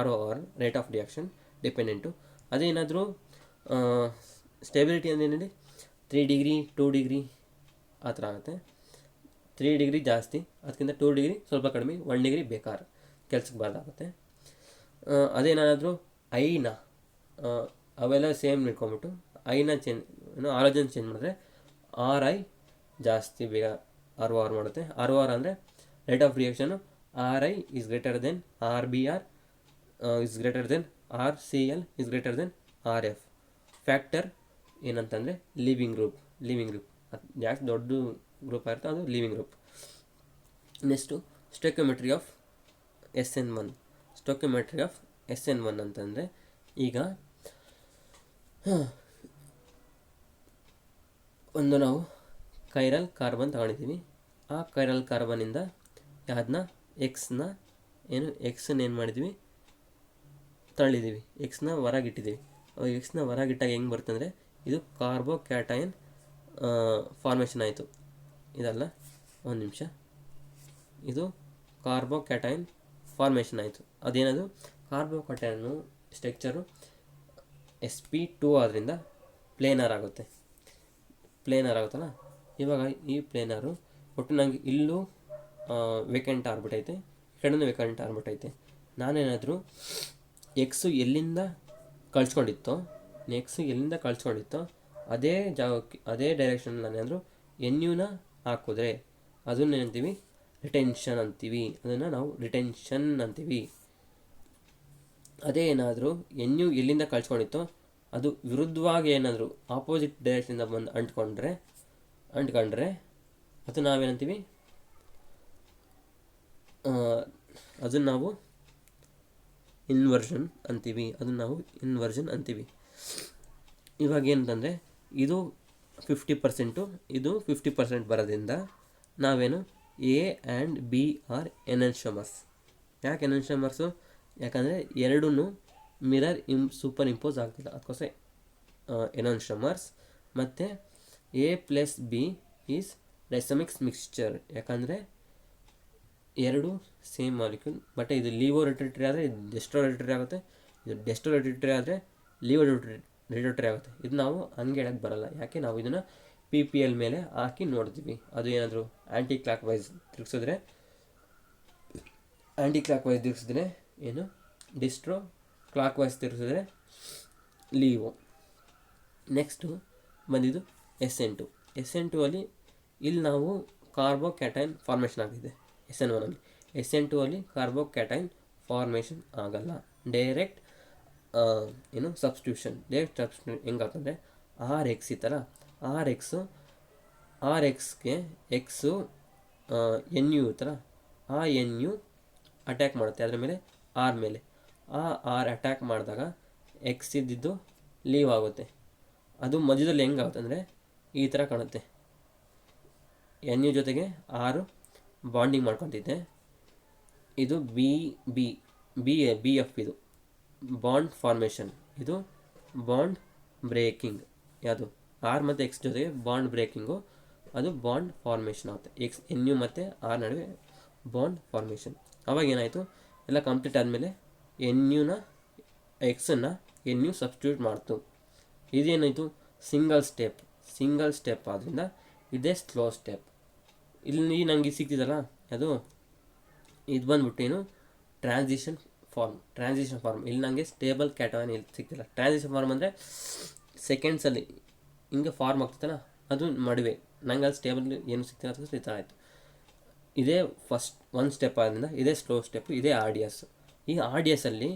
ROR rate of reaction dependent. ಅದೇನಾದರೂ ಸ್ಟೆಬಿಲಿಟಿ ಅಂದೇನಿದೆ 3 ಡಿಗ್ರಿ 2 ಡಿಗ್ರಿ ಆ ಥರ ಆಗುತ್ತೆ. 3 ಡಿಗ್ರಿ ಜಾಸ್ತಿ, ಅದಕ್ಕಿಂತ 2 ಡಿಗ್ರಿ ಸ್ವಲ್ಪ ಕಡಿಮೆ, 1 ಡಿಗ್ರಿ ಬೇಕಾದ್ರೆ ಕೆಲ್ಸಕ್ಕೆ ಬಾರ್ದಾಗುತ್ತೆ. ಅದೇನಾದರೂ ಐನ ಅವೆಲ್ಲ ಸೇಮ್ ಇಟ್ಕೊಂಬಿಟ್ಟು ಐನ ಆಲೋಜನ್ ಚೇಂಜ್ ಮಾಡಿದ್ರೆ RI ಜಾಸ್ತಿ ಬೇಗ ROR ಮಾಡುತ್ತೆ. ROR ಅಂದರೆ rate of reaction RI is greater than RBR is greater than RCl is greater than RF. Factor ಏನಂತಂದರೆ ಲಿವಿಂಗ್ ಗ್ರೂಪ್. ಅದು ಜಾಸ್ತಿ ದೊಡ್ಡ ಗ್ರೂಪ್ ಆಗಿರುತ್ತೆ, ಅದು living group. Next stoichiometry of SN1 ಅಂತಂದರೆ, ಈಗ ಒಂದು ನಾವು ಕೈರಲ್ ಕಾರ್ಬನ್ ತಗೊಂಡಿದ್ದೀವಿ. ಆ ಕೈರಲ್ ಕಾರ್ಬನ್ನಿಂದ ಅದನ್ನ ಎಕ್ಸ್ನ ಏನು ಮಾಡಿದ್ದೀವಿ, ತಳ್ಳಿದ್ದೀವಿ, ಎಕ್ಸ್ನ ಹೊರಗಿಟ್ಟಿದ್ದೀವಿ. ಎಕ್ಸ್ನ ಹೊರಗಿಟ್ಟಾಗ ಹೆಂಗೆ ಬರ್ತಂದರೆ, ಇದು ಕಾರ್ಬೋಕ್ಯಾಟಯನ್ ಫಾರ್ಮೇಷನ್ ಆಯಿತು. ಇದಲ್ಲ, ಒಂದು ನಿಮಿಷ, ಇದು ಕಾರ್ಬೋಕ್ಯಾಟಯನ್ ಫಾರ್ಮೇಷನ್ ಆಯಿತು. ಅದೇನದು ಕಾರ್ಬೋಕ್ಯಾಟಯನ್ನು ಸ್ಟ್ರಕ್ಚರು sp2 ಆದ್ದರಿಂದ ಪ್ಲೇನರ್ ಆಗುತ್ತಲ್ಲ. ಇವಾಗ ಈ ಪ್ಲೇನರು ಒಟ್ಟು ನನಗೆ ಇಲ್ಲೂ ವೇಕೆಂಟ್ ಆರ್ಬಿಟ್ ಐತೆ, ಈ ಕಡೆನೂ ವೇಕೆಂಟ್ ಆರ್ಬಿಟ್ ಐತೆ. ನಾನೇನಾದರೂ ಎಕ್ಸು ಎಲ್ಲಿಂದ ಕಳ್ಸ್ಕೊಂಡಿತ್ತೋ ಅದೇ ಜಾಗಕ್ಕೆ, ಅದೇ ಡೈರೆಕ್ಷನ್ ನಾನೇನಾದರೂ NUನ ಹಾಕಿದ್ರೆ ಅದನ್ನೇನಂತೀವಿ, ರಿಟೆನ್ಷನ್ ಅಂತೀವಿ. ಅದನ್ನು ನಾವು ರಿಟೆನ್ಷನ್ ಅಂತೀವಿ. ಅದೇ ಏನಾದರೂ NU ಎಲ್ಲಿಂದ ಕಳ್ಸ್ಕೊಂಡಿತ್ತೋ ಅದು ವಿರುದ್ಧವಾಗಿ ಏನಾದರೂ ಆಪೋಸಿಟ್ ಡೈರೆಕ್ಷನಿಂದ ಬಂದು ಅಂಟ್ಕೊಂಡ್ರೆ ಅದು ನಾವೇನಂತೀವಿ, ಅದನ್ನು ನಾವು ಇನ್ವರ್ಷನ್ ಅಂತೀವಿ. ಇವಾಗ ಏನಂತಂದರೆ, ಇದು 50%, ಇದು 50% ಬರೋದ್ರಿಂದ ನಾವೇನು A ಆ್ಯಂಡ್ B ಆರ್ ಎನನ್ಷಮರ್ಸ್. ಯಾಕೆ ಎನನ್ಷಮರ್ಸು? ಯಾಕಂದರೆ ಎರಡೂ ಮಿರರ್ ಸೂಪರ್ ಇಂಪೋಸ್ ಆಗ್ತಿಲ್ಲ, ಅದಕ್ಕೋಸ್ಕರ ಎನನ್ಷಮರ್ಸ್. ಮತ್ತು A+B ಈಸ್ ರೈಸಮಿಕ್ಸ್ ಮಿಕ್ಸ್ಚರ್. ಯಾಕಂದರೆ ಎರಡು ಸೇಮ್ ಮಾಲಿಕ್ಯೂಲ್, ಬಟ್ ಇದು ಲೀವೋ ರಿಟ್ರೇಟರಿ ಆದರೆ ಇದು ಡೆಸ್ಟ್ರೋ ರಿಟ್ರೇಟರಿ ಆಗುತ್ತೆ, ಇದು ಡೆಸ್ಟ್ರೋ ರಿಟ್ರೇಟರಿ ಆದರೆ ಲೀವೋ ರಿಟ್ರೇಟರಿ ಆಗುತ್ತೆ. ಇದು ನಾವು ಹಂಗೆ ಹೇಳಕ್ಕೆ ಬರಲ್ಲ. ಯಾಕೆ? ನಾವು ಇದನ್ನು PPL ಮೇಲೆ ಹಾಕಿ ನೋಡ್ತೀವಿ. ಅದು ಏನಾದರೂ ಆ್ಯಂಟಿ ಕ್ಲಾಕ್ ವೈಸ್ ತಿರುಗಿಸಿದ್ರೆ ಏನು ಡಿಸ್ಟ್ರೋ, ಕ್ಲಾಕ್ ವೈಸ್ ತಿರುಗಿಸಿದ್ರೆ ಲೀವೋ. ನೆಕ್ಸ್ಟು ಬಂದಿದ್ದು SN2 ಅಲ್ಲಿ ಇಲ್ಲಿ ನಾವು ಕಾರ್ಬೋಕ್ಯಾಟೈನ್ ಫಾರ್ಮೇಷನ್ ಆಗಿದೆ. SN1 SN2 ಕಾರ್ಬೋಕ್ಯಾಟೈನ್ ಫಾರ್ಮೇಷನ್ ಆಗಲ್ಲ. ಡೈರೆಕ್ಟ್ ಸಬ್ಸ್ಟಿಟ್ಯೂಷನ್ ಹೆಂಗಾಗ್ತಂದರೆ RX ಇತ್ತಲ್ಲ, RX ಆರ್ ಎಕ್ಸ್ಗೆ ಎಕ್ಸು ಎನ್ ಯು ಥರ ಆ ಎನ್ ಯು ಅಟ್ಯಾಕ್ ಮಾಡುತ್ತೆ ಅದರ ಮೇಲೆ ಆರ್ ಮೇಲೆ. ಆ ಆರ್ ಅಟ್ಯಾಕ್ ಮಾಡಿದಾಗ ಎಕ್ಸ್ ಇದ್ದಿದ್ದು ಲೀವ್ ಆಗುತ್ತೆ. ಅದು ಮಧ್ಯದಲ್ಲಿ ಹೆಂಗಾಗುತ್ತೆ ಅಂದರೆ ಈ ಥರ ಕಾಣುತ್ತೆ. ಎನ್ ಯು ಜೊತೆಗೆ ಆರು ಬಾಂಡಿಂಗ್ ಮಾಡ್ಕೊತಿದ್ದೆ. ಇದು B B B A B F, ಇದು ಬಾಂಡ್ ಫಾರ್ಮೇಷನ್, ಇದು ಬಾಂಡ್ ಬ್ರೇಕಿಂಗ್. ಯಾವುದು ಆರ್ ಮತ್ತು ಎಕ್ಸ್ ಜೊತೆಗೆ ಬಾಂಡ್ ಬ್ರೇಕಿಂಗು, ಅದು ಬಾಂಡ್ ಫಾರ್ಮೇಷನ್ ಆಗುತ್ತೆ. ಎಕ್ಸ್ ಎನ್ ಯು ಮತ್ತು ಆರ್ ನಡುವೆ ಬಾಂಡ್ ಫಾರ್ಮೇಷನ್. ಅವಾಗ ಏನಾಯಿತು, ಎಲ್ಲ ಕಂಪ್ಲೀಟ್ ಆದಮೇಲೆ ಎನ್ ಯುನ ಎಕ್ಸನ್ನು ಎನ್ ಯು ಸಬ್ಸ್ಟಿಟ್ಯೂಟ್ ಮಾಡ್ತು. ಇದೇನಾಯಿತು, ಸಿಂಗಲ್ ಸ್ಟೆಪ್ ಆದ್ದರಿಂದ ಇದೇ ಸ್ಲೋ ಸ್ಟೆಪ್. ಇಲ್ಲಿ ನನಗೆ ಸಿಗ್ತಿದಲ್ಲ ಅದು, ಇದು ಬಂದ್ಬಿಟ್ಟು ಏನು ಟ್ರಾನ್ಸಿಷನ್ ಫಾರ್ಮ್. ಇಲ್ಲಿ ನನಗೆ ಸ್ಟೇಬಲ್ ಕ್ಯಾಟಯಾನ್ ಇಲ್ಲಿ ಸಿಗ್ತಿಲ್ಲ. ಟ್ರಾನ್ಸಿಷನ್ ಫಾರ್ಮ್ ಅಂದರೆ ಸೆಕೆಂಡ್ಸಲ್ಲಿ ಹಿಂಗೆ ಫಾರ್ಮ್ ಆಗ್ತೈತಲ್ಲ, ಅದು ನಡುವೆ ನಂಗೆ ಅಲ್ಲಿ ಸ್ಟೇಬಲ್ ಏನು ಸಿಗ್ತಿಲ್ಲ, ಅದಕ್ಕೆ ಈ ಥರ ಆಯಿತು. ಇದೇ ಫಸ್ಟ್ ಒಂದು ಸ್ಟೆಪ್ ಆದ್ದರಿಂದ ಇದೇ ಸ್ಲೋ ಸ್ಟೆಪ್, ಇದೇ ಆರ್ ಡಿ ಎಸ್. ಈ ಆರ್ ಡಿ ಎಸ್ಸಲ್ಲಿ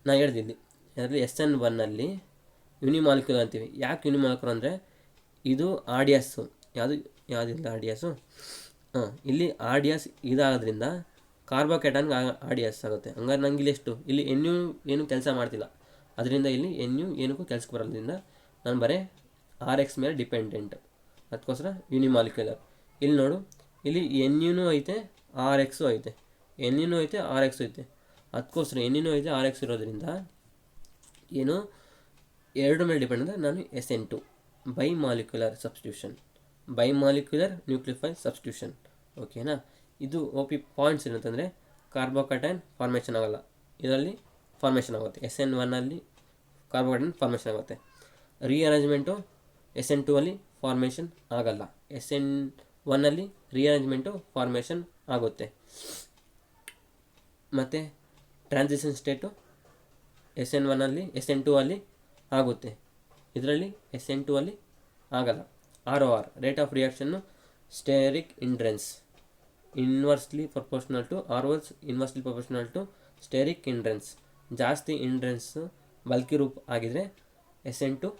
ನಾನು ಹೇಳ್ತಿದ್ದೆ ಅದರಲ್ಲಿ SN1 ಯುನಿಮಾಲಿಕ್ಯುಲರ್ ಅಂತೀವಿ. ಯಾಕೆ ಯುನಿಮಾಲಿಕ್ಯುಲರ್ ಅಂದರೆ ಇದು ಆರ್ ಡಿ ಎಸ್ಸು, ಯಾವುದಿಲ್ಲ ಆರ್ ಡಿ ಎಸ್ಸು. ಇಲ್ಲಿ ಆರ್ ಡಿ ಎಸ್ ಇದಾಗೋದ್ರಿಂದ ಕಾರ್ಬೋಕ್ಯಾಟನ್ಗೆ ಆರ್ ಡಿ ಎಸ್ ಆಗುತ್ತೆ. ಹಂಗಾರೆ ನಂಗೆ ಇಲ್ಲಿ ಎಷ್ಟು, ಇಲ್ಲಿ ಎನ್ ಯು ಏನು ಕೆಲಸ ಮಾಡ್ತಿಲ್ಲ, ಅದರಿಂದ ಇಲ್ಲಿ ಎನ್ ಯು ಏನಕ್ಕೂ ಕೆಲಸಕ್ಕೆ ಬರೋದ್ರಿಂದ ನಾನು ಬರೀ ಆರ್ ಎಕ್ಸ್ ಮೇಲೆ ಡಿಪೆಂಡೆಂಟ್, ಅದಕ್ಕೋಸ್ಕರ ಯುನಿಮಾಲಿಕ್ಯುಲರ್. ಇಲ್ಲಿ ನೋಡು, ಇಲ್ಲಿ ಎನ್ ಯುನೂ ಐತೆ ಆರ್ ಎಕ್ಸು ಐತೆ, ಎನ್ ಯುನೂ ಐತೆ ಆರ್ ಎಕ್ಸು ಐತೆ. ಅದಕ್ಕೋಸ್ಕರ ಎನ್ ಯುನೂ ಐತೆ ಆರ್ ಎಕ್ಸ್ ಇರೋದ್ರಿಂದ ಏನು ಎರಡು ಮೇಲೆ ಡಿಪೆಂಡ್ ಅಂದರೆ ನಾನು SN2 by molecular nucleophile substitution. ಓಕೆನಾ. ಇದು OP ಪಾಯಿಂಟ್ಸ್ ಏನಂತಂದರೆ ಕಾರ್ಬೋಕ್ಯಾಟೈನ್ ಫಾರ್ಮೇಷನ್ ಆಗೋಲ್ಲ, ಇದರಲ್ಲಿ ಫಾರ್ಮೇಷನ್ ಆಗುತ್ತೆ. SN1 ಕಾರ್ಬೋಕ್ಯಾಟೈನ್ ಫಾರ್ಮೇಷನ್ ಆಗುತ್ತೆ. ರೀಅರೇಂಜ್ಮೆಂಟು SN2 ಫಾರ್ಮೇಷನ್ ಆಗಲ್ಲ, SN1 ರೀಅರೇಂಜ್ಮೆಂಟು ಫಾರ್ಮೇಷನ್ ಆಗುತ್ತೆ. ಮತ್ತು ಟ್ರಾನ್ಸಿಷನ್ ಸ್ಟೇಟು SN1 SN2 ಆಗುತ್ತೆ, ಇದರಲ್ಲಿ SN2 ಆಗಲ್ಲ. ROR rate of reaction steric hindrance inversely proportional to steric hindrance. ಜಾಸ್ತಿ ಇಂಡ್ರೆನ್ಸು ಬಲ್ಕಿ ರೂಪ್ ಆಗಿದರೆ SN2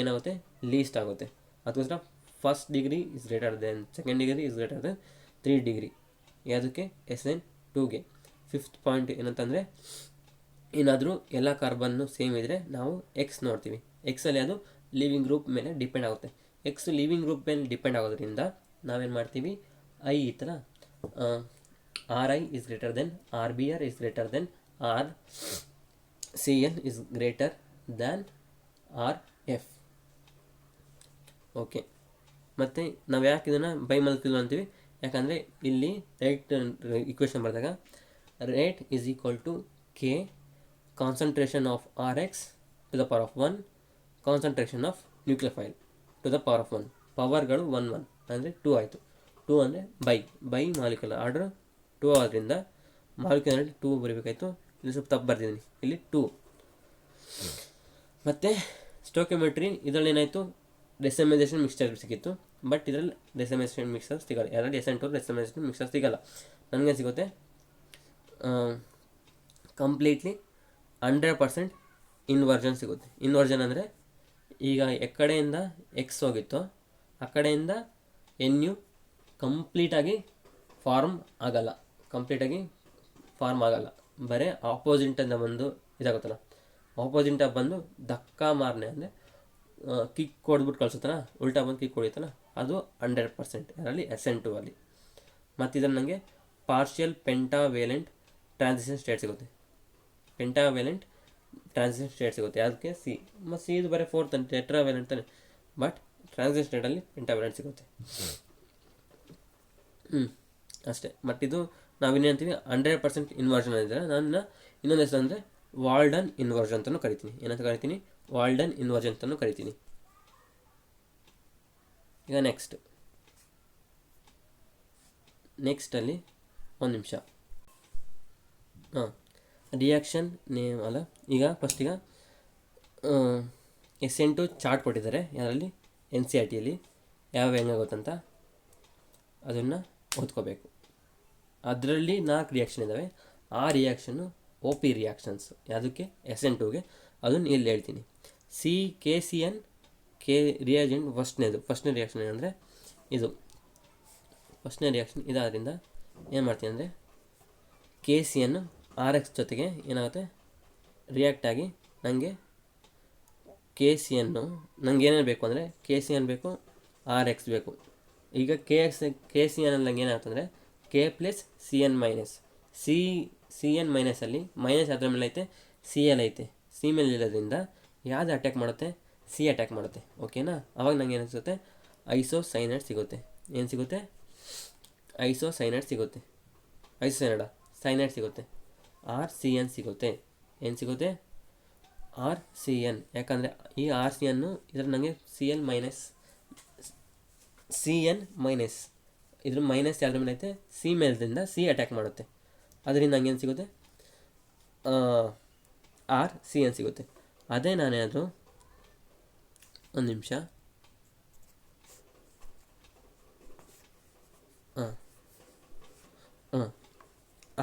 ಏನಾಗುತ್ತೆ, ಲೀಸ್ಟ್ ಆಗುತ್ತೆ. ಅದಕ್ಕೋಸ್ಕರ first degree is greater then second degree is greater then 3 degree. ಯಾವುದಕ್ಕೆ, SN2ಗೆ. ಫಿಫ್ತ್ ಪಾಯಿಂಟ್ ಏನಂತಂದರೆ, ಏನಾದರೂ ಎಲ್ಲ ಕಾರ್ಬನ್ನು ಸೇಮ್ ಇದ್ದರೆ ನಾವು ಎಕ್ಸ್ ನೋಡ್ತೀವಿ. ಎಕ್ಸಲ್ಲಿ ಅದು ಲಿವಿಂಗ್ ಗ್ರೂಪ್ ಮೇಲೆ ಡಿಪೆಂಡ್ ಆಗುತ್ತೆ. ಎಕ್ಸ್ ಲಿವಿಂಗ್ ಗ್ರೂಪ್ ಮೇಲೆ ಡಿಪೆಂಡ್ ಆಗೋದ್ರಿಂದ ನಾವೇನು ಮಾಡ್ತೀವಿ, ಐ ಈ ಥರ RI is greater than RBr is greater than RCl is greater than RF. Okay. ಮತ್ತು ನಾವು ಯಾಕೆ ಇದನ್ನು ಬೈಮಾಲಿಕ್ಯುಲರ್ ಅಂತೀವಿ, ಯಾಕಂದರೆ ಇಲ್ಲಿ ರೇಟ್ ಇಕ್ವೇಷನ್ ಬರೆದಾಗ rate is equal to K concentration of RX to the power of 1 concentration of nucleophile to the power of 1. ಪವರ್ಗಳು 1 ಅಂದರೆ 2 ಆಯಿತು. 2 ಅಂದರೆ ಬೈ ಮಾಲಿಕ್ಯುಲರ್ ಆರ್ಡರ್ 2 ಆದ್ದರಿಂದ ಮಾಲಿಕ್ಯುಲರ್ 2 ಬರೀಬೇಕಾಯಿತು. ಇಲ್ಲಿ ಸ್ವಲ್ಪ ತಪ್ಪು ಬರ್ತಿದ್ದೀನಿ, ಇಲ್ಲಿ 2. ಮತ್ತು ಸ್ಟೋಕಿಯೋಮೆಟ್ರಿ ಇದರಲ್ಲಿ ಏನಾಯಿತು, ಡೆಸಿಮೈಸೇಷನ್ ಮಿಕ್ಸ್ಚರ್ ಸಿಕ್ಕಿತ್ತು. ಬಟ್ ಇದರಲ್ಲಿ ಡೆಸಿಮೈಸೇಷನ್ ಮಿಕ್ಸರ್ ಸಿಗಲ್ಲ. ಯಾರಲ್ಲಿ SN2 ಡೆಸಿಮೈಸೇಷನ್ ಮಿಕ್ಸರ್ ಸಿಗಲ್ಲ. ನನಗೆ ಸಿಗುತ್ತೆ ಕಂಪ್ಲೀಟ್ಲಿ 100% ಇನ್ವರ್ಜನ್ ಸಿಗುತ್ತೆ. ಇನ್ವರ್ಜನ್ ಅಂದರೆ ಈಗ ಎಕ್ಕಡೆಯಿಂದ ಎಕ್ಸ್ ಹೋಗಿತ್ತು, ಆ ಕಡೆಯಿಂದ NU ಕಂಪ್ಲೀಟಾಗಿ ಫಾರ್ಮ್ ಆಗಲ್ಲ, ಬರೀ ಆಪೋಸಿಂಟಿಂದ ಬಂದು ಇದಾಗುತ್ತಲ್ಲ, ಆಪೋಸಿಂಟಾಗಿ ಬಂದು ಧಕ್ಕ ಮಾರನೆ ಅಂದರೆ ಕಿಕ್ ಕೊಡ್ಬಿಟ್ಟು ಕಳಿಸುತ್ತಲ್ಲ, ಉಲ್ಟಾ ಬಂದು ಕಿಕ್ ಹೊಡಿತಲ್ಲ, ಅದು 100% ಅದರಲ್ಲಿ SN2. ಮತ್ತು ಇದನ್ನು ನನಗೆ ಪಾರ್ಷಿಯಲ್ ಪೆಂಟಾವೇಲೆಂಟ್ ಟ್ರಾನ್ಸಿಷನ್ ಸ್ಟೇಟ್ ಸಿಗುತ್ತೆ. ಅದಕ್ಕೆ ಸಿ. ಮತ್ತು ಸಿ ಇದು ಬರೀ 4th ಅಂತ ಟೆಟ್ರಾವೇಲೆಂಟ್ ತಾನೆ, ಬಟ್ ಟ್ರಾನ್ಸಿಷನ್ ಸ್ಟೇಟಲ್ಲಿ ಪೆಂಟಾವೇಲೆಂಟ್ ಸಿಗುತ್ತೆ. ಅಷ್ಟೇ. ಮತ್ತು ಇದು ನಾವೇನಂತೀವಿ 100% ಇನ್ವರ್ಷನ್ ಅಂದರೆ, ನನ್ನ ಇನ್ನೊಂದು ಹೆಸರು ಅಂದರೆ ವಾಲ್ಡನ್ ಇನ್ವರ್ಷನ್ ಅಂತಲೂ ಕರಿತೀನಿ. ಏನಂತ ಕರಿತೀನಿ, ವಾಲ್ಡನ್ ಇನ್ವರ್ಷನ್ ಅಂತಲೂ ಕರಿತೀನಿ. ಈಗ ನೆಕ್ಸ್ಟಲ್ಲಿ ಒಂದು ನಿಮಿಷ. ರಿಯಾಕ್ಷನ್ ನೇಮ್ ಅಲ್ಲ, ಈಗ SN2 ಚಾರ್ಟ್ ಕೊಟ್ಟಿದ್ದಾರೆ ಯಾರಲ್ಲಿ, NCERTಯಲ್ಲಿ ಯಾವ ಹೆಂಗಾಗುತ್ತಂತ ಅದನ್ನು ಓದ್ಕೋಬೇಕು. ಅದರಲ್ಲಿ 4 ರಿಯಾಕ್ಷನ್ ಇದ್ದಾವೆ. ಆ ರಿಯಾಕ್ಷನ್ನು OP ರಿಯಾಕ್ಷನ್ಸ್. ಯಾವುದಕ್ಕೆ, SN2ಗೆ. ಅದನ್ನು ಇಲ್ಲಿ ಹೇಳ್ತೀನಿ. KCN ಕೆ ರಿಯಾಜೆಂಟ್ ಫಸ್ಟ್ನೇ ರಿಯಾಕ್ಷನ್ ಏನಂದರೆ ಇದು ಫಸ್ಟ್ನೇ ರಿಯಾಕ್ಷನ್ ಇದಾದ್ರಿಂದ ಏನು ಮಾಡ್ತೀನಿ ಅಂದರೆ ಕೆ ಸಿಯನ್ನು ಆರ್ ಎಕ್ಸ್ ಜೊತೆಗೆ ಏನಾಗುತ್ತೆ ರಿಯಾಕ್ಟ್ ಆಗಿ ನನಗೆ ಕೆ ಸಿಯನ್ನು ನಂಗೆ ಏನೇನು ಬೇಕು ಅಂದರೆ ಕೆ ಸಿ ಎನ್ ಬೇಕು, ಆರ್ ಎಕ್ಸ್ ಬೇಕು. ಈಗ ಕೆ ಸಿ ಎನ್ ಅಲ್ಲಿ ನಂಗೆ ಏನಾಗ್ತಂದರೆ K plus C N minus C N ಮೈನಸಲ್ಲಿ ಮೈನಸ್ ಅದರ ಮೇಲೆ ಐತೆ, ಸಿ ಎಲ್ ಐತೆ. ಸಿ ಮೇಲೆ ಇರೋದ್ರಿಂದ ಯಾವುದು ಅಟ್ಯಾಕ್ ಮಾಡುತ್ತೆ, ಸಿ ಅಟ್ಯಾಕ್ ಮಾಡುತ್ತೆ. ಓಕೆನಾ? ಅವಾಗ ನಂಗೆ ಏನು ಸಿಗುತ್ತೆ, ಐಸೋಸೈನೈಡ್ ಸಿಗುತ್ತೆ. ಏನು ಸಿಗುತ್ತೆ? ಐಸೋಸೈನೈಡ್ ಸಿಗುತ್ತೆ. ಸೈನೈಡ್ ಸಿಗುತ್ತೆ. ಆರ್ ಸಿ ಎನ್ ಸಿಗುತ್ತೆ. ಏನು ಸಿಗುತ್ತೆ? R C N. ಯಾಕಂದರೆ ಈ ಆರ್ ಸಿ ಎನ್ನು ಇದ್ರ ನನಗೆ ಸಿ ಎನ್ ಮೈನಸ್ ಇದ್ರ ಮೈನಸ್ ಯಾವ್ದ್ರ ಮೇಲೆ ಐತೆ, ಸಿ ಮೇಲ್ದಿಂದ ಸಿ ಅಟ್ಯಾಕ್ ಮಾಡುತ್ತೆ. ಅದರಿಂದ ನಂಗೆ ಏನು ಸಿಗುತ್ತೆ, ಆರ್ ಸಿ ಎನ್ ಸಿಗುತ್ತೆ. ಅದೇ ನಾನೇನಾದರೂ ಒಂದು ನಿಮಿಷ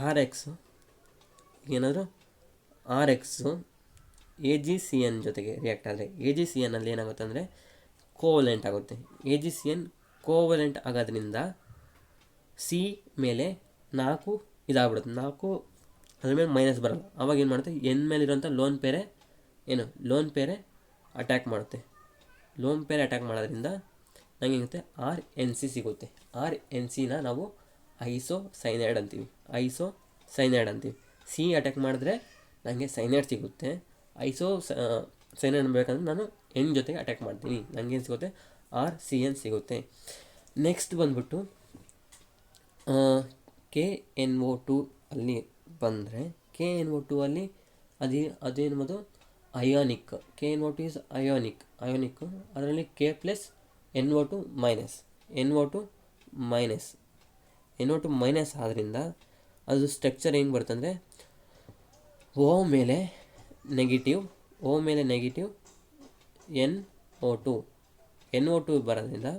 ಆರ್ ಎಕ್ಸು ಏನಾದರೂ R X A G C N ಜೊತೆಗೆ ರಿಯಾಕ್ಟ್ ಆದರೆ ಎ ಜಿ ಸಿ ಎನ್ನಲ್ಲಿ ಏನಾಗುತ್ತೆ ಅಂದರೆ ಕೋವಲೆಂಟ್ ಆಗುತ್ತೆ. A G C N covalent ಆಗೋದ್ರಿಂದ ಸಿ ಮೇಲೆ 4 ಇದಾಗ್ಬಿಡುತ್ತೆ. 4 ಅದ್ರ ಮೇಲೆ ಮೈನಸ್ ಬರೋಲ್ಲ. ಅವಾಗ ಏನು ಮಾಡುತ್ತೆ, ಎನ್ ಮೇಲಿರೋಂಥ ಲೋನ್ ಪೇರೆ ಅಟ್ಯಾಕ್ ಮಾಡುತ್ತೆ. ಲೋನ್ ಪೇರೆ ಅಟ್ಯಾಕ್ ಮಾಡೋದ್ರಿಂದ ನಂಗೆ ಏನಾಗುತ್ತೆ, ಆರ್ ಎನ್ ಸಿ ಸಿಗುತ್ತೆ. ಆರ್ ಎನ್ ಸಿನ ನಾವು ಐಸೋಸೈನೈಡ್ ಅಂತೀವಿ. ಸಿ ಅಟ್ಯಾಕ್ ಮಾಡಿದ್ರೆ ನನಗೆ ಸೈನೈಡ್ ಸಿಗುತ್ತೆ. ಸೈನೈಡ್ ಬೇಕಂದ್ರೆ ನಾನು ಎನ್ ಜೊತೆಗೆ ಅಟ್ಯಾಕ್ ಮಾಡ್ತೀನಿ, ನನಗೇನು ಸಿಗುತ್ತೆ, ಆರ್ ಸಿ ಎನ್ ಸಿಗುತ್ತೆ. ನೆಕ್ಸ್ಟ್ ಬಂದ್ಬಿಟ್ಟು ಕೆ ಎನ್ ಒ ಟು ಅಲ್ಲಿ ಬಂದರೆ ಕೆ ಎನ್ ಒ ಟು ಅಲ್ಲಿ ಅದೇನದು ionic. K N O two is ionic. ಅದರಲ್ಲಿ K plus N O two minus ಆದ್ದರಿಂದ ಅದು ಸ್ಟ್ರಕ್ಚರ್ ಹೆಂಗೆ ಬರುತ್ತೆ ಅಂದರೆ ಓ ಮೇಲೆ ನೆಗೆಟಿವ್ ಎನ್ ಒ ಟು ಬರೋದ್ರಿಂದ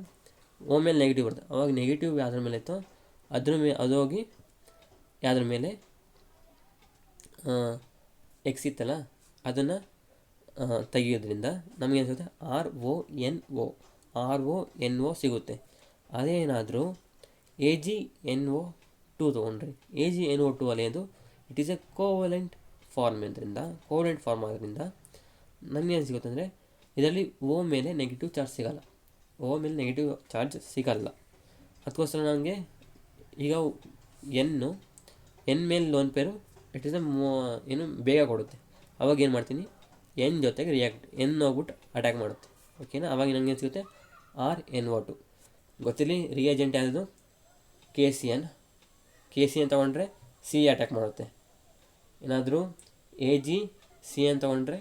ಓ ಮೇಲೆ ನೆಗೆಟಿವ್ ಬರುತ್ತೆ. ಅವಾಗ ನೆಗೆಟಿವ್ ಯಾವ್ದ್ರ ಮೇಲೆ ಇತ್ತು ಅದು ಹೋಗಿ ಯಾವ್ದ್ರ ಮೇಲೆ ಎಕ್ಸ್ ಇತ್ತಲ್ಲ ಅದನ್ನು ತೆಗಿಯೋದ್ರಿಂದ ನಮಗೇನು ಸಿಗುತ್ತೆ, ಆರ್ ಒ ಎನ್ ಒ ಸಿಗುತ್ತೆ. ಅದೇನಾದರೂ A G N O two ತೊಗೊಂಡ್ರಿ, A G N O two ಅಲ್ಲಿ ಅದು it is a covalent form ಆಗೋದ್ರಿಂದ ನಮಗೇನು ಸಿಗುತ್ತೆ ಅಂದರೆ ಇದರಲ್ಲಿ ಓ ಮೇಲೆ ನೆಗೆಟಿವ್ ಚಾರ್ಜ್ ಸಿಗಲ್ಲ. ಅದಕ್ಕೋಸ್ಕರ ನನಗೆ ಈಗ ಎನ್ ಮೇಲೆ ಲೋನ್ ಪೇರು ಇಟ್ ಈಸ್ ಏನು ಬೇಗ ಕೊಡುತ್ತೆ. ಅವಾಗ ಏನು ಮಾಡ್ತೀನಿ, ಎನ್ ಜೊತೆಗೆ ಎನ್ ಹೋಗ್ಬಿಟ್ಟು ಅಟ್ಯಾಕ್ ಮಾಡುತ್ತೆ. ಓಕೆನಾ? ಅವಾಗ ನನಗೆ ಏನು ಸಿಗುತ್ತೆ, ಆರ್ ಎನ್ ಒ ಟು. ಗೊತ್ತಿರಲಿ ರಿಯೇಜೆಂಟ್ ಯಾವುದು, ಕೆ ಸಿ ಎನ್ ತೊಗೊಂಡ್ರೆ ಸಿ ಅಟ್ಯಾಕ್ ಮಾಡುತ್ತೆ. ಏನಾದರೂ ಎ ಜಿ ಸಿ ಎನ್ ತೊಗೊಂಡ್ರೆ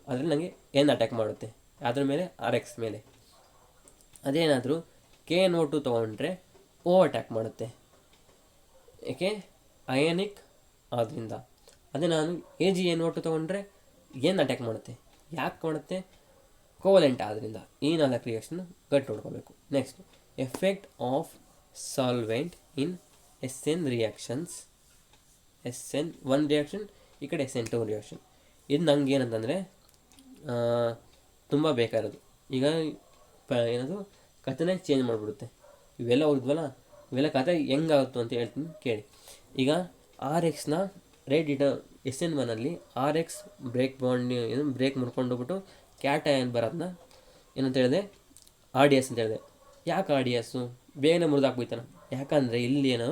ಅದರಲ್ಲಿ ನನಗೆ ಎನ್ ಅಟ್ಯಾಕ್ ಮಾಡುತ್ತೆ. ಅದ್ರ ಮೇಲೆ ಆರ್ ಎಕ್ಸ್ ಮೇಲೆ. ಅದೇನಾದರೂ ಕೆ ಎನ್ ಒ ಟು ತೊಗೊಂಡ್ರೆ ಓ ಅಟ್ಯಾಕ್ ಮಾಡುತ್ತೆ. ಏಕೆ? ಅಯಾನಿಕ್ ಆದ್ದರಿಂದ. ಅದೇ ನಾನು A G N O to ತೊಗೊಂಡ್ರೆ ಎನ್ ಅಟ್ಯಾಕ್ ಮಾಡುತ್ತೆ. ಯಾಕೆ ಮಾಡುತ್ತೆ? ಕೋವಲೆಂಟ್ ಆದ್ದರಿಂದ. ಈ 4 ರಿಯಾಕ್ಷನ್ ಗಟ್ಟಿ ನೋಡ್ಕೋಬೇಕು. Next, effect of solvent in SN reactions. SN1 reaction, ಈ ಕಡೆ SN2 ರಿಯಾಕ್ಷನ್. ಇದು ನಂಗೆ ಏನಂತಂದರೆ ತುಂಬ ಬೇಕಾಗಿರೋದು. ಈಗ ಏನದು ಕಥೆನೇ ಚೇಂಜ್ ಮಾಡಿಬಿಡುತ್ತೆ. ಇವೆಲ್ಲ ಹೋಗಿದ್ವಲ್ಲ, ಇವೆಲ್ಲ ಕಥೆ ಹೆಂಗಾಗುತ್ತೋ ಅಂತ ಹೇಳ್ತೀನಿ ಕೇಳಿ. ಈಗ ಆರ್ ಎಕ್ಸ್ನ SN1ಅಲ್ಲಿ ಆರ್ ಎಕ್ಸ್ ಬ್ರೇಕ್ ಮುರ್ಕೊಂಡೋಗ್ಬಿಟ್ಟು ಕ್ಯಾಟಯನ್ ಬರೋದನ್ನ ಏನಂತ ಹೇಳಿದೆ, ಆರ್ ಡಿ ಎಸ್ ಅಂತ ಹೇಳಿದೆ. ಯಾಕೆ ಆರ್ ಡಿ ಎಸ್ಸು ಬೇಗನೆ ಮುರಿದಾಕ್ಬೋಯ್ತಾನೆ? ಯಾಕಂದರೆ ಇಲ್ಲಿ ಏನೋ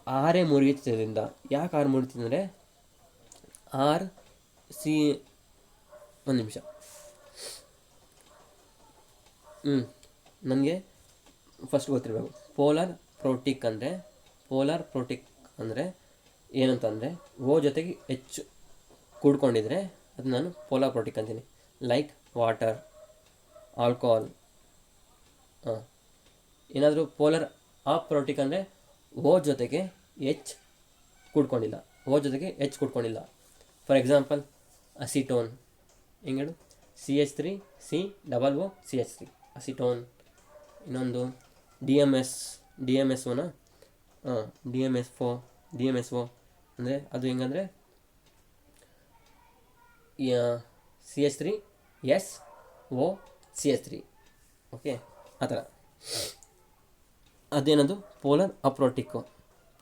ಆರೇ ಮುರಿಯುತ್ತಿದ್ದರಿಂದ. ಯಾಕೆ ಆರು ಮುರಿಯುತ್ತಿದ್ದರೆ ಆರ್ ಸಿ ಒಂದು ನಿಮಿಷ ನನಗೆ ಫಸ್ಟ್ ಗೊತ್ತಿರಬೇಕು. ಪೋಲಾರ್ ಪ್ರೋಟಿಕ್ ಅಂದರೆ ಏನಂತಂದರೆ ಓ ಜೊತೆಗೆ ಹೆಚ್ಚು ಕೂಡ್ಕೊಂಡಿದ್ರೆ ಅದು ನಾನು ಪೋಲಾರ್ ಪ್ರೋಟಿಕ್ ಅಂತೀನಿ. Like water, alcohol. ಏನಾದರೂ ಪೋಲಾರ್ ಆಫ್ ಪ್ರೋಟಿಕ್ ಅಂದರೆ ಓ ಜೊತೆಗೆ ಎಚ್ ಕೂಡ್ಕೊಂಡಿಲ್ಲ. For example acetone. ಹೆಂಗೆ ಹೇಳು? CH3COO acetone. ಇನ್ನೊಂದು DMSO ಅಂದರೆ ಅದು ಹೆಂಗಂದರೆ CH3SO4 OCH3. ಓಕೆ, ಆ ಥರ. ಅದೇನದು ಪೋಲಾರ್ ಅಪ್ರೋಟಿಕ್ಕು.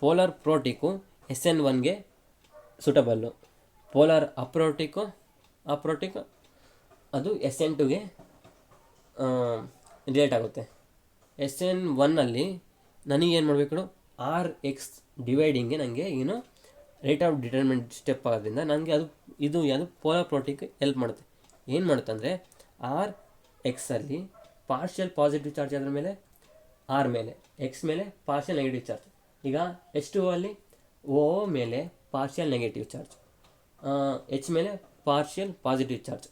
ಪೋಲಾರ್ ಪ್ರೋಟಿಕ್ಕು SN1ಗೆ ಸೂಟಬಲ್ಲು. ಪೋಲಾರ್ ಅಪ್ರೋಟಿಕ್ ಅದು SN2ಗೆ ರಿಲೇಟ್ ಆಗುತ್ತೆ. SN1ಅಲ್ಲಿ ನನಗೇನು ಮಾಡಬೇಕು, RX ಡಿವೈಡಿಂಗ್ಗೆ ನನಗೆ ಏನು ರೇಟ್ ಆಫ್ ಡಿಟರ್ಮೆಂಟ್ ಸ್ಟೆಪ್ ಆಗೋದ್ರಿಂದ ನನಗೆ ಇದು ಯಾವುದು ಪೋಲಾರ್ ಪ್ರೋಟಿಕ್ ಹೆಲ್ಪ್ ಮಾಡುತ್ತೆ. ಏನು ಮಾಡುತ್ತೆ ಅಂದರೆ RXಲ್ಲಿ ಪಾರ್ಷಿಯಲ್ ಪಾಸಿಟಿವ್ ಚಾರ್ಜ್ ಅದರ ಮೇಲೆ, R ಮೇಲೆ, X ಮೇಲೆ ಪಾರ್ಷಿಯಲ್ ನೆಗೆಟಿವ್ ಚಾರ್ಜ್. ಈಗ H2ಅಲ್ಲಿ O ಮೇಲೆ ಪಾರ್ಷಿಯಲ್ ನೆಗೆಟಿವ್ ಚಾರ್ಜ್, H ಮೇಲೆ partial positive charge.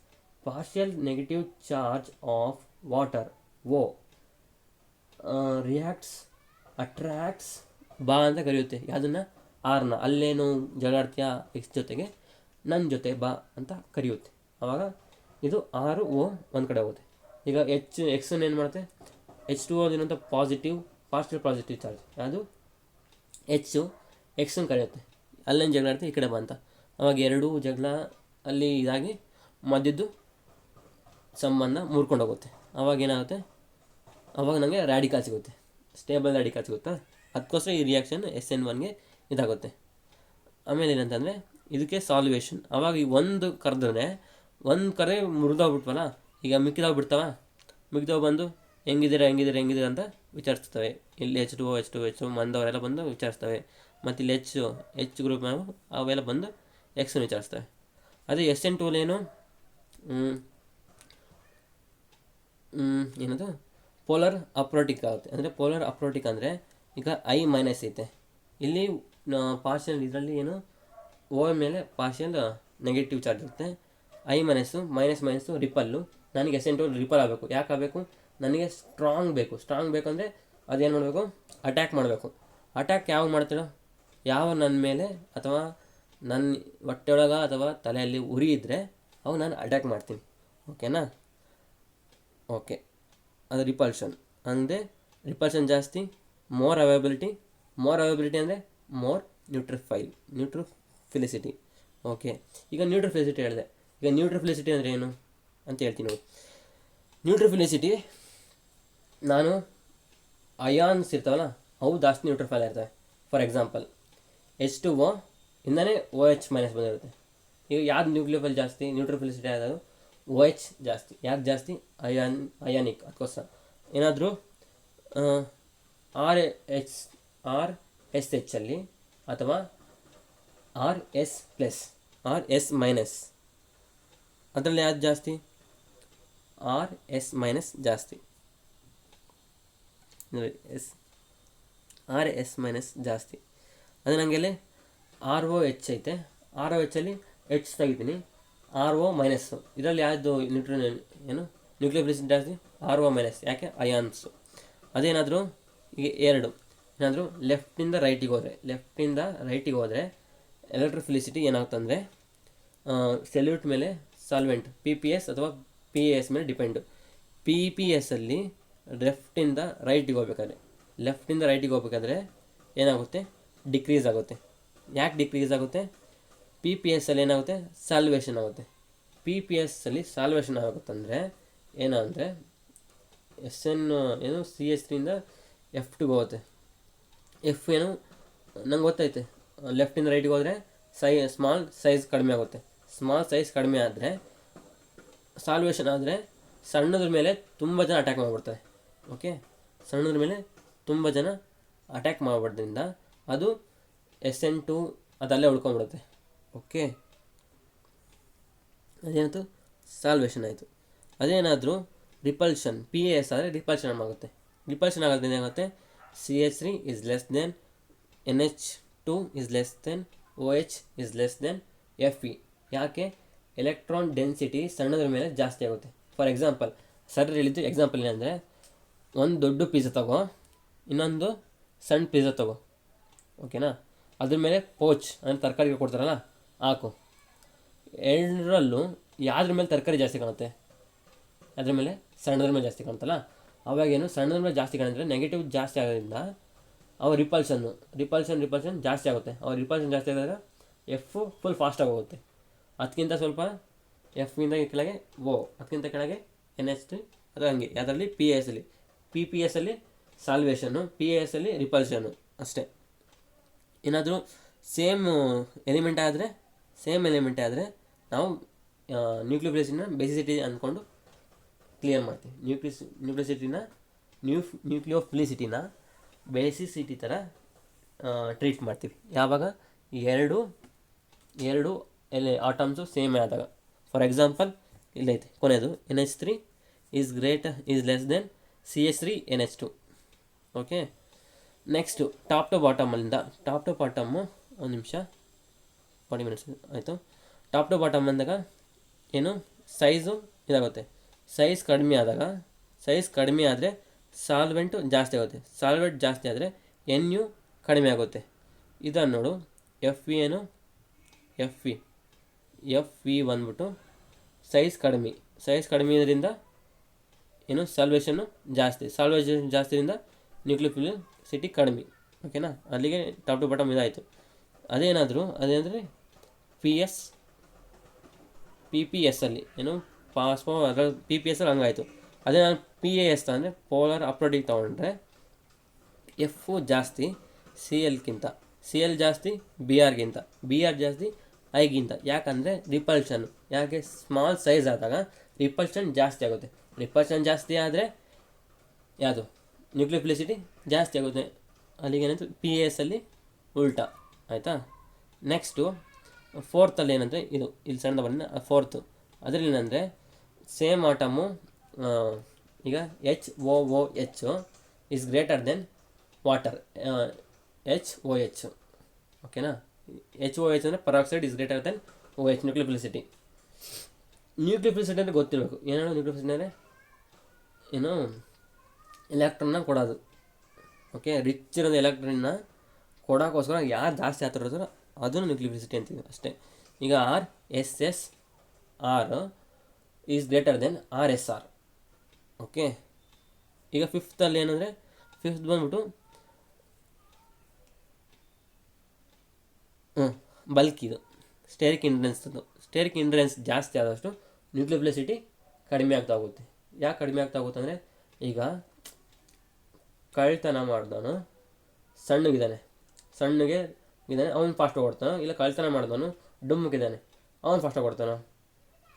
Partial negative charge of water O reacts attracts ಬಾ ಅಂತ ಕರೆಯುತ್ತೆ. ಯಾವುದನ್ನು? ಆರ್ನ. ಅಲ್ಲೇನು ಜಗಾಡ್ತೀಯ ಎಕ್ಸ್ ಜೊತೆಗೆ, ನನ್ನ ಜೊತೆ ಬಾ ಅಂತ ಕರೆಯುತ್ತೆ. ಆವಾಗ ಇದು ಆರು ಓ ಒಂದು ಕಡೆ ಹೋಗುತ್ತೆ. ಈಗ ಎಕ್ಸನ್ನು ಏನು ಮಾಡುತ್ತೆ, H2O ಇರೋಂಥ ಪಾರ್ಷಿಯಲ್ ಪಾಸಿಟಿವ್ ಚಾರ್ಜ್ ಯಾವುದು ಎಕ್ಸನ್ನು ಕರೆಯುತ್ತೆ. ಅಲ್ಲೇನು ಜಗಳ ಆಡ್ತೀವಿ, ಈ ಕಡೆ ಬಾ ಅಂತ. ಅವಾಗ ಎರಡೂ ಜಗಳ ಅಲ್ಲಿ ಇದಾಗಿ ಮಧ್ಯದ್ದು ಸಂಬಂಧ ಮುರ್ಕೊಂಡು ಹೋಗುತ್ತೆ. ಅವಾಗ ಏನಾಗುತ್ತೆ, ಅವಾಗ ನನಗೆ ರ್ಯಾಡಿಕಲ್ ಸಿಗುತ್ತೆ, ಸ್ಟೇಬಲ್ ರ್ಯಾಡಿಕಲ್ ಸಿಗುತ್ತಾ. ಅದಕ್ಕೋಸ್ಕರ ಈ ರಿಯಾಕ್ಷನ್ SN1ಗೆ ಇದಾಗುತ್ತೆ. ಆಮೇಲೆ ಏನಂತಂದರೆ ಇದಕ್ಕೆ ಸಾಲ್ವೇಷನ್. ಅವಾಗ ಈ ಒಂದು ಕರೆದ್ರೆ ಒಂದು ಕರೆ ಮುರಿದೋಗ್ಬಿಟ್ವಲ್ಲ, ಈಗ ಮಿಕ್ಕಿದೋಗ್ಬಿಡ್ತಾವ. ಮಿಕ್ಕಿದೋಗಿ ಬಂದು ಹೆಂಗಿದ್ದೀರಾ ಅಂತ ವಿಚಾರಿಸ್ತವೆ. ಇಲ್ಲಿ H2O ಮಂದವರೆಲ್ಲ ಬಂದು ವಿಚಾರಿಸ್ತವೆ. ಮತ್ತು ಇಲ್ಲಿ H ಗ್ರೂಪ್ ನಾವು ಅವೆಲ್ಲ ಬಂದು ಎಕ್ಸನ್ನು ವಿಚಾರಿಸ್ತವೆ. ಅದೇ SN2 ಏನು ಏನದು ಪೋಲಾರ್ ಅಪ್ರೋಟಿಕ್ ಆಗುತ್ತೆ. ಅಂದರೆ ಪೋಲಾರ್ ಅಪ್ರೋಟಿಕ್ ಅಂದರೆ ಈಗ I- ಐತೆ ಇಲ್ಲಿ ಪಾರ್ಷಿಯಲ್, ಇದರಲ್ಲಿ ಏನು O ಮೇಲೆ ಪಾರ್ಷಿಯಲ್ ನೆಗೆಟಿವ್ ಚಾರ್ಜ್ ಇರುತ್ತೆ. I- ರಿಪಲ್ಲು. ನನಗೆ SN2 ರಿಪಲ್ ಆಗಬೇಕು. ಯಾಕೆ ಆಗಬೇಕು, ನನಗೆ ಸ್ಟ್ರಾಂಗ್ ಬೇಕು ಅಂದರೆ ಅದೇನು ಮಾಡಬೇಕು, ಅಟ್ಯಾಕ್ ಮಾಡಬೇಕು. ಅಟ್ಯಾಕ್ ಯಾವಾಗ ಮಾಡ್ತೀರೋ, ಯಾವ ನನ್ನ ಮೇಲೆ ಅಥವಾ ನನ್ನ ಹೊಟ್ಟೆಯೊಳಗೆ ಅಥವಾ ತಲೆಯಲ್ಲಿ ಉರಿ ಇದ್ದರೆ ಅವಾಗ ನಾನು ಅಟ್ಯಾಕ್ ಮಾಡ್ತೀನಿ. ಓಕೆನಾ? ಓಕೆ, ಅದು ರಿಪಲ್ಷನ್. ಅಂದರೆ ರಿಪಲ್ಷನ್ ಜಾಸ್ತಿ, ಮೋರ್ ಅವೈಬಿಲಿಟಿ ಅಂದರೆ ಮೋರ್ ನ್ಯೂಟ್ರೋಫಿಲಿಸಿಟಿ. ಓಕೆ, ಈಗ ನ್ಯೂಟ್ರೋಫಿಲಿಸಿಟಿ ಹೇಳಿದೆ. ಈಗ ನ್ಯೂಟ್ರೋಫಿಲಿಸಿಟಿ ಅಂದರೆ ಏನು ಅಂತ ಹೇಳ್ತೀನಿ ನೋಡಿ. ನ್ಯೂಟ್ರೋಫಿಲಿಸಿಟಿ, ನಾನು ಅಯಾನ್ಸ್ ಇರ್ತಾವಲ್ಲ ಅವು ಜಾಸ್ತಿ ನ್ಯೂಟ್ರೋಫೈಲ್ ಇರ್ತವೆ. ಫಾರ್ ಎಕ್ಸಾಂಪಲ್ H2O ಇಂದನೇ OH- ಬಂದಿರುತ್ತೆ. ಈಗ ಯಾವ್ದು ನ್ಯೂಕ್ಲಿಯೋಫೈಲ್ ಜಾಸ್ತಿ, ನ್ಯೂಟ್ರೋಫಿಲಿಸಿಟಿ ಆದಾಗ OH ಜಾಸ್ತಿ. ಯಾಕೆ ಜಾಸ್ತಿ, ಅಯಾನಿಕ್. ಅದಕ್ಕೋಸ್ಕರ ಏನಾದರೂ RSH ಅಲ್ಲಿ ಅಥವಾ RS- ಅದರಲ್ಲಿ ಯಾವ್ದು ಜಾಸ್ತಿ, RS- ಜಾಸ್ತಿ. RS- ಜಾಸ್ತಿ. ಅದು ನನಗೆ ROH ಐತೆ, ROH ಅಲ್ಲಿ H ತೆಗಿತೀನಿ, RO- ಇದರಲ್ಲಿ ಯಾವುದು ನ್ಯೂಕ್ಲಿಯೋಫಿಲಿಸಿಟಿ ಜಾಸ್ತಿ, RO-. ಯಾಕೆ, ಅಯಾನ್ಸು. ಅದೇನಾದರೂ ಈಗ ಏನಾದರೂ ಲೆಫ್ಟಿಂದ ರೈಟಿಗೆ ಹೋದರೆ ಎಲೆಕ್ಟ್ರೋಫಿಲಿಸಿಟಿ ಏನಾಗುತ್ತಂದರೆ ಸೆಲ್ಯೂಟ್ ಮೇಲೆ ಸಾಲ್ವೆಂಟ್ PPS ಅಥವಾ PAS ಮೇಲೆ ಡಿಪೆಂಡು. PPS ಅಲ್ಲಿ ಲೆಫ್ಟಿಂದ ರೈಟಿಗೆ ಹೋಗ್ಬೇಕಾದ್ರೆ ಏನಾಗುತ್ತೆ, ಡಿಕ್ರೀಸ್ ಆಗುತ್ತೆ. ಯಾಕೆ ಡಿಕ್ರೀಸ್ ಆಗುತ್ತೆ, PPS ಅಲ್ಲಿ ಏನಾಗುತ್ತೆ, ಸಾಲ್ವೇಷನ್ ಆಗುತ್ತೆ. PPS ಅಲ್ಲಿ ಸಾಲ್ವೇಷನ್ ಆಗುತ್ತಂದರೆ ಏನಂದರೆ CH3ಇಂದ F2 ಹೋಗುತ್ತೆ. F ನಂಗೆ ಗೊತ್ತೈತೆ, ಲೆಫ್ಟಿಂದ ರೈಟಿಗೆ ಹೋದರೆ ಸ್ಮಾಲ್ ಸೈಜ್ ಕಡಿಮೆ ಆಗುತ್ತೆ. ಸ್ಮಾಲ್ ಸೈಜ್ ಕಡಿಮೆ ಆದರೆ ಸಾಲ್ವೇಷನ್ ಆದರೆ ಸಣ್ಣದ್ರ ಮೇಲೆ ತುಂಬ ಜನ ಅಟ್ಯಾಕ್ ಮಾಡಿಬಿಡ್ತಾರೆ. ಓಕೆ, ಸಣ್ಣದ್ರ ಮೇಲೆ ತುಂಬ ಜನ ಅಟ್ಯಾಕ್ ಮಾಡಿಬಿಡ್ದಿಂದ ಅದು SN2 ಅದಲ್ಲೇ ಉಳ್ಕೊಂಬಿಡುತ್ತೆ. ಓಕೆ, ಅದೇನಾಯ್ತು, ಸಾಲ್ವೇಷನ್ ಆಯಿತು. ಅದೇನಾದರೂ ರಿಪಲ್ಷನ್ PAS ಆದರೆ ರಿಪಲ್ಷನ್ ಆಗುತ್ತೆ. ರಿಪಲ್ಷನ್ ಆಗೋದ್ರಿಂದ ಏನಾಗುತ್ತೆ, CH3 is less than NH2 is less than OH is less than Fe. ಯಾಕೆ, ಎಲೆಕ್ಟ್ರಾನ್ ಡೆನ್ಸಿಟಿ ಸಣ್ಣದ್ರ ಮೇಲೆ ಜಾಸ್ತಿ ಆಗುತ್ತೆ. ಫಾರ್ ಎಕ್ಸಾಂಪಲ್ ಸರ್ ಹೇಳಿದ್ದು ಎಕ್ಸಾಂಪಲ್ ಏನಂದರೆ, ಒಂದು ದೊಡ್ಡ ಪಿಜ್ಜಾ ತಗೋ, ಇನ್ನೊಂದು ಸಣ್ಣ ಪಿಜ್ಜಾ ತಗೋ. ಓಕೆನಾ? ಅದ್ರ ಮೇಲೆ ಪೋಚ್ ಅಂದರೆ ತರಕಾರಿ ಕೊಡ್ತಾರಲ್ಲ ಹಾಕು. ಎರಡರಲ್ಲೂ ಯಾವ್ದ್ರ ಮೇಲೆ ತರಕಾರಿ ಜಾಸ್ತಿ ಕಾಣುತ್ತೆ, ಅದ್ರ ಮೇಲೆ ಸಣ್ಣದ್ರ ಮೇಲೆ ಜಾಸ್ತಿ ಕಾಣುತ್ತಲ್ಲ. ಅವಾಗೇನು, ಸಣ್ಣದ್ರ ಮೇಲೆ ಜಾಸ್ತಿ ಕಾಣಿದ್ರೆ ನೆಗೆಟಿವ್ ಜಾಸ್ತಿ ಆಗೋದ್ರಿಂದ ಅವ ರಿಪಲ್ಷನ್ ಜಾಸ್ತಿ ಆಗುತ್ತೆ. ರಿಪಲ್ಷನ್ ಜಾಸ್ತಿ ಆದಾಗ F ಫುಲ್ ಫಾಸ್ಟಾಗಿ ಹೋಗುತ್ತೆ. ಅದಕ್ಕಿಂತ ಸ್ವಲ್ಪ Fಯಿಂದ ಕೆಳಗೆ O, ಅದಕ್ಕಿಂತ ಕೆಳಗೆ NH3 ಅದು ಹಂಗೆ. ಯಾವುದರಲ್ಲಿ PASಲ್ಲಿ PPSಲ್ಲಿ ಸಾಲ್ವೇಷನ್ನು, PASಲ್ಲಿ ರಿಪಲ್ಷನ್ನು ಅಷ್ಟೇ. ಏನಾದರೂ ಸೇಮ್ ಎಲಿಮೆಂಟ್ ಆದರೆ ನಾವು ನ್ಯೂಕ್ಲಿಯೋಫಿಲಿಸಿಟಿನ ಬೇಸಿಸಿಟಿ ಅಂದ್ಕೊಂಡು ಕ್ಲಿಯರ್ ಮಾಡ್ತೀವಿ. ನ್ಯೂಕ್ಲಿಯೋಫಿಲಿಸಿಟಿನ ಬೇಸಿಸಿಟಿ ಥರ ಟ್ರೀಟ್ ಮಾಡ್ತೀವಿ ಯಾವಾಗ ಎರಡು ಆಟಮ್ಸು ಸೇಮ್ ಆದಾಗ. ಫಾರ್ ಎಕ್ಸಾಂಪಲ್ ಇಲ್ಲೈತೆ ಕೊನೆಯದು NH3 is less than CH3NH2. Okay, next top to bottom ಒಂದು ನಿಮಿಷ 40 ಮಿನಿಟ್ಸ್ ಆಯಿತು. ಟಾಪ್ ಟು ಬಾಟಮ್ ಅಂದಾಗ ಏನು ಸೈಜು ಇದಾಗುತ್ತೆ. ಸೈಜ್ ಕಡಿಮೆ ಆದರೆ ಸಾಲ್ವೆಂಟು ಜಾಸ್ತಿ ಆಗುತ್ತೆ. ಸಾಲ್ವೆಂಟ್ ಜಾಸ್ತಿ ಆದರೆ NU ಕಡಿಮೆ ಆಗುತ್ತೆ. ಇದನ್ನು ನೋಡು, FE ಬಂದ್ಬಿಟ್ಟು ಸೈಜ್ ಕಡಿಮೆ ಇದರಿಂದ ಏನು ಸಾಲ್ವೇಷನ್ನು ಜಾಸ್ತಿಯಿಂದ ನ್ಯೂಕ್ಲಿಯೋಫಿಲಿಸಿಟಿ ಕಡಿಮೆ. ಓಕೆನಾ, ಅಲ್ಲಿಗೆ ಟಾಪ್ ಟು ಬಾಟಮ್ ಇದಾಯಿತು. ಅದೇನಂದರೆ PPSಲ್ಲಿ ಏನು PPSಲ್ಲಿ ಹಂಗಾಯಿತು. ಅದೇ ನಾನು PAS ಅಂದರೆ ಪೋಲಾರ್ ಅಪ್ರೋಟಿಗೆ ತೊಗೊಂಡ್ರೆ F ಜಾಸ್ತಿ CL ಜಾಸ್ತಿ BR ಜಾಸ್ತಿ ಐಗಿಂತ. ಯಾಕಂದರೆ ರಿಪಲ್ಷನ್, ಯಾಕೆ ಸ್ಮಾಲ್ ಸೈಜ್ ಆದಾಗ ರಿಪಲ್ಷನ್ ಜಾಸ್ತಿ ಆಗುತ್ತೆ. ರಿಪಲ್ಷನ್ ಜಾಸ್ತಿ ಆದರೆ ಯಾವುದು ನ್ಯೂಕ್ಲಿಯೋಫಿಲಿಸಿಟಿ ಜಾಸ್ತಿ ಆಗುತ್ತೆ. ಅಲ್ಲಿಗೆ ಏನಾಯಿತು PASಲ್ಲಿ ಉಲ್ಟಾ ಆಯಿತಾ. ನೆಕ್ಸ್ಟು ಫೋರ್ತಲ್ಲಿ ಏನಂದರೆ ಇಲ್ಲಿ ಸಣ್ಣ ಬನ್ನಿ ಫೋರ್ತು. ಅದರಲ್ಲಿ ಏನಂದರೆ ಸೇಮ್ ಆಟಮು ಈಗ HOOH is greater then water HOH. ಓಕೆನಾ, HOH ಅಂದರೆ peroxide is greater then OH ನ್ಯೂಕ್ಲಿಯೋಫಿಲಿಸಿಟಿ ಅಂದರೆ ಗೊತ್ತಿರಬೇಕು. ನ್ಯೂಕ್ಲಿಯೋಫಿಲಿಸಿಟಿ ಅಂದರೆ ಎಲೆಕ್ಟ್ರಾನ್ನ ಕೊಡೋದು. ಓಕೆ, ರಿಚ್ ಇರೋದು ಎಲೆಕ್ಟ್ರಾನ್ನ ಕೊಡೋಕ್ಕೋಸ್ಕರ ಯಾರು ಜಾಸ್ತಿ ಆಗ್ತಿರೋದು ಅದನ್ನು ನ್ಯೂಕ್ಲಿಯೋಫಿಲಿಸಿಟಿ ಅಂತೀವಿ ಅಷ್ಟೇ. ಈಗ RSSR is greater then RSR. Okay, ಈಗ ಫಿಫ್ತಲ್ಲಿ ಏನಂದರೆ ಫಿಫ್ತ್ ಬಂದ್ಬಿಟ್ಟು ಬಲ್ಕ್. ಇದು ಸ್ಟೇರಿಕ್ ಇಂಡ್ರೆನ್ಸ್ ಜಾಸ್ತಿ ಆದಷ್ಟು ನ್ಯೂಕ್ಲಿಯೋಫಿಲಿಸಿಟಿ ಕಡಿಮೆ ಆಗ್ತಾ ಹೋಗುತ್ತೆ. ಯಾಕೆ ಕಡಿಮೆ ಆಗ್ತಾ ಹೋಗುತ್ತೆ ಅಂದರೆ, ಈಗ ಕಳ್ತನ ಮಾಡಿದವನು ಸಣ್ಣಗೆ ಅವನು ಫಾಸ್ಟ್ ಕೊಡ್ತಾನೋ, ಇಲ್ಲ ಕಳ್ತನ ಮಾಡಿದವನು ಡುಮ್ಮಕ್ಕಿದ್ದಾನೆ ಅವನು ಫಾಸ್ಟ್ ಕೊಡ್ತಾನೋ,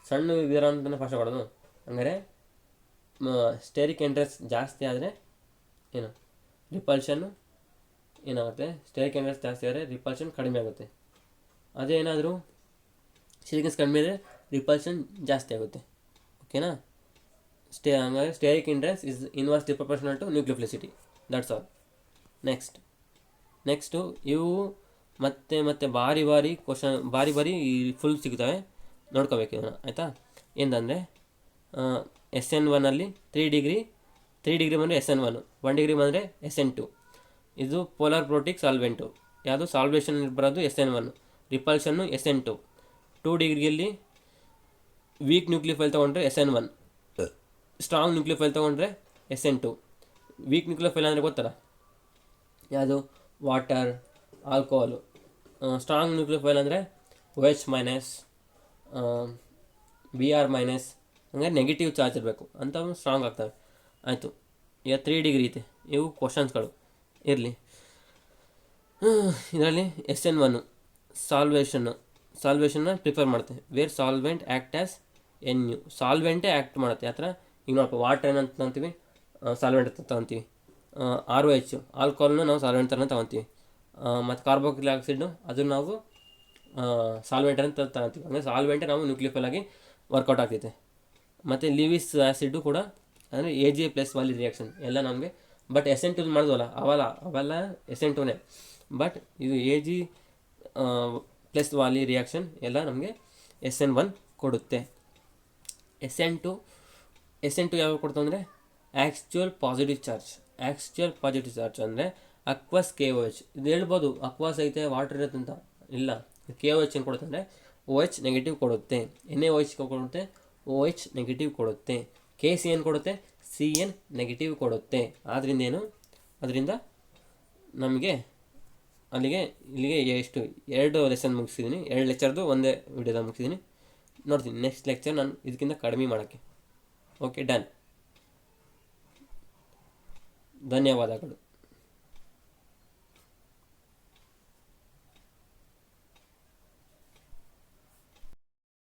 ಸಣ್ಣಗಿರೋ ಅಂತಾನೆ ಫಾಸ್ಟ್ ಕೊಡೋದು. ಹಂಗಾರೆ ಸ್ಟೇರಿಕ್ ಇಂಡ್ರೆನ್ಸ್ ಜಾಸ್ತಿ ಆದರೆ ಏನು ರಿಪಲ್ಷನ್ನು ಏನಾಗುತ್ತೆ, ಸ್ಟೇರಿಕ್ ಇಂಡ್ರೆನ್ಸ್ ಜಾಸ್ತಿ ಆದರೆ ರಿಪಲ್ಷನ್ ಕಡಿಮೆ ಆಗುತ್ತೆ. ಅದೇನಾದರೂ ಸ್ಟೇರಿಕ್ ಕಡಿಮೆ ಆದರೆ ರಿಪಲ್ಷನ್ ಜಾಸ್ತಿ ಆಗುತ್ತೆ. ಓಕೆನಾ, ಹಂಗಾದ್ರೆ steric hindrance is inversely proportional to nucleophilicity. That's all. Next ಇವು ಮತ್ತೆ ಭಾರಿ ಕ್ವಶನ್ ಫುಲ್ ಸಿಗ್ತವೆ, ನೋಡ್ಕೋಬೇಕು ಇವನ್ನ ಆಯಿತಾ. ಏನಂದರೆ SN1ಅಲ್ಲಿ 3 ಡಿಗ್ರಿ ಬಂದರೆ SN1, 1 ಡಿಗ್ರಿ ಬಂದರೆ SN2. ಇದು ಪೋಲಾರ್ ಪ್ರೋಟಿಕ್ ಸಾಲ್ವೆಂಟು. ಯಾವುದು ಸಾಲ್ವೇಷನ್ ಬರೋದು SN1, ರಿಪಲ್ಷನ್ನು SN2. 2 ಡಿಗ್ರಿಯಲ್ಲಿ ವೀಕ್ ನ್ಯೂಕ್ಲಿಯೋಫೈಲ್ ತೊಗೊಂಡ್ರೆ SN1, ಸ್ಟ್ರಾಂಗ್ ನ್ಯೂಕ್ಲಿಯೋಫೈಲ್ ತೊಗೊಂಡ್ರೆ SN2. ವೀಕ್ ನ್ಯೂಕ್ಲಿಯೋಫೈಲ್ ಅಂದರೆ ಗೊತ್ತಲ್ಲ, ಯಾವುದು ವಾಟರ್, ಆಲ್ಕೋಹಾಲು. ಸ್ಟ್ರಾಂಗ್ ನ್ಯೂಕ್ಲಿಯೋಫೈಲ್ ಅಂದರೆ OH ಮೈನಸ್, BR ಮೈನಸ್, ಹಂಗೆ ನೆಗೆಟಿವ್ ಚಾರ್ಜ್ ಇರಬೇಕು ಅಂಥವು ಸ್ಟ್ರಾಂಗ್ ಆಗ್ತವೆ. ಆಯಿತು, ಈಗ 3 ಡಿಗ್ರಿ ಐತೆ. ಇವು ಕ್ವಶನ್ಸ್ಗಳು ಇರಲಿ. ಇದರಲ್ಲಿ SN1 ಸಾಲ್ವೇಷನ್ನ ಪ್ರಿಫರ್ ಮಾಡುತ್ತೆ. Where solvent act as NU. ಸಾಲ್ವೆಂಟೇ ಆ್ಯಕ್ಟ್ ಮಾಡುತ್ತೆ. ಆ ಥರ ಈಗ ನಾವು ವಾಟರ್ ಏನಂತ ತೊಗೊತೀವಿ, ಸಾಲ್ವೆಂಟ್ ಅಂತ ತೊಗೊತೀವಿ. ROH ಆಲ್ಕೋಹಾಲ್ನು ನಾವು ಸಾಲ್ವೆಂಟ್ ಥರ ತೊಗೊತೀವಿ. ಮತ್ತು ಕಾರ್ಬೋಕ್ಸಿಲಿಕ್ ಆಕ್ಸಿಡ್ನು ಅದನ್ನು ನಾವು ಸಾಲ್ವೆಂಟ್ ಅಂತ ತೊಗೊತೀವಿ. ಅಂದರೆ ಸಾಲ್ವೆಂಟೇ ನಾವು ನ್ಯೂಕ್ಲಿಯೋಫೈಲ್ ಆಗಿ ವರ್ಕೌಟ್ ಆಗ್ತೈತೆ. ಮತ್ತು ಲಿವಿಸ್ ಆ್ಯಸಿಡ್ಡು ಕೂಡ ಅಂದರೆ AgA+ ವಾಲಿ ರಿಯಾಕ್ಷನ್ ಎಲ್ಲ ನಮಗೆ. ಬಟ್ SN2 ಮಾಡಿದ್ವಲ್ಲ ಅವೆಲ್ಲ SN2ನೇ. ಬಟ್ ಇದು Ag+ ವಾಲಿ ರಿಯಾಕ್ಷನ್ ಎಲ್ಲ ನಮಗೆ SN1 ಕೊಡುತ್ತೆ. SN2 ಯಾವಾಗ ಕೊಡ್ತಾವೆ ಅಂದರೆ ಆ್ಯಕ್ಚುಯಲ್ ಪಾಸಿಟಿವ್ ಚಾರ್ಜ್ ಅಂದರೆ ಅಕ್ವಸ್ KOH. ಇದು ಹೇಳ್ಬೋದು ಅಕ್ವಾಸ್ ಐತೆ ವಾಟರ್ ಇರುತ್ತೆ ಅಂತ, ಇಲ್ಲ. KOH ಏನು ಕೊಡುತ್ತೆ ಅಂದರೆ OH ನೆಗೆಟಿವ್ ಕೊಡುತ್ತೆ. NaOH ಕೊಡುತ್ತೆ, OH ನೆಗೆಟಿವ್ ಕೊಡುತ್ತೆ. KC ಏನು ಕೊಡುತ್ತೆ, CN ನೆಗೆಟಿವ್ ಕೊಡುತ್ತೆ. ಅದರಿಂದ ನಮಗೆ ಇಲ್ಲಿಗೆ ಎಷ್ಟು 2 ಲೆಸನ್ ಮುಗಿಸಿದ್ದೀನಿ. 2 ಲೆಕ್ಚರ್ದು ಒಂದೇ ವಿಡಿಯೋದಾಗ ಮುಗಿಸಿದ್ದೀನಿ. ನೋಡ್ತೀನಿ ನೆಕ್ಸ್ಟ್ ಲೆಕ್ಚರ್ ನಾನು ಇದಕ್ಕಿಂತ ಕಡಿಮೆ ಮಾಡೋಕ್ಕೆ. Okay, done. ಧನ್ಯವಾದಗಳು.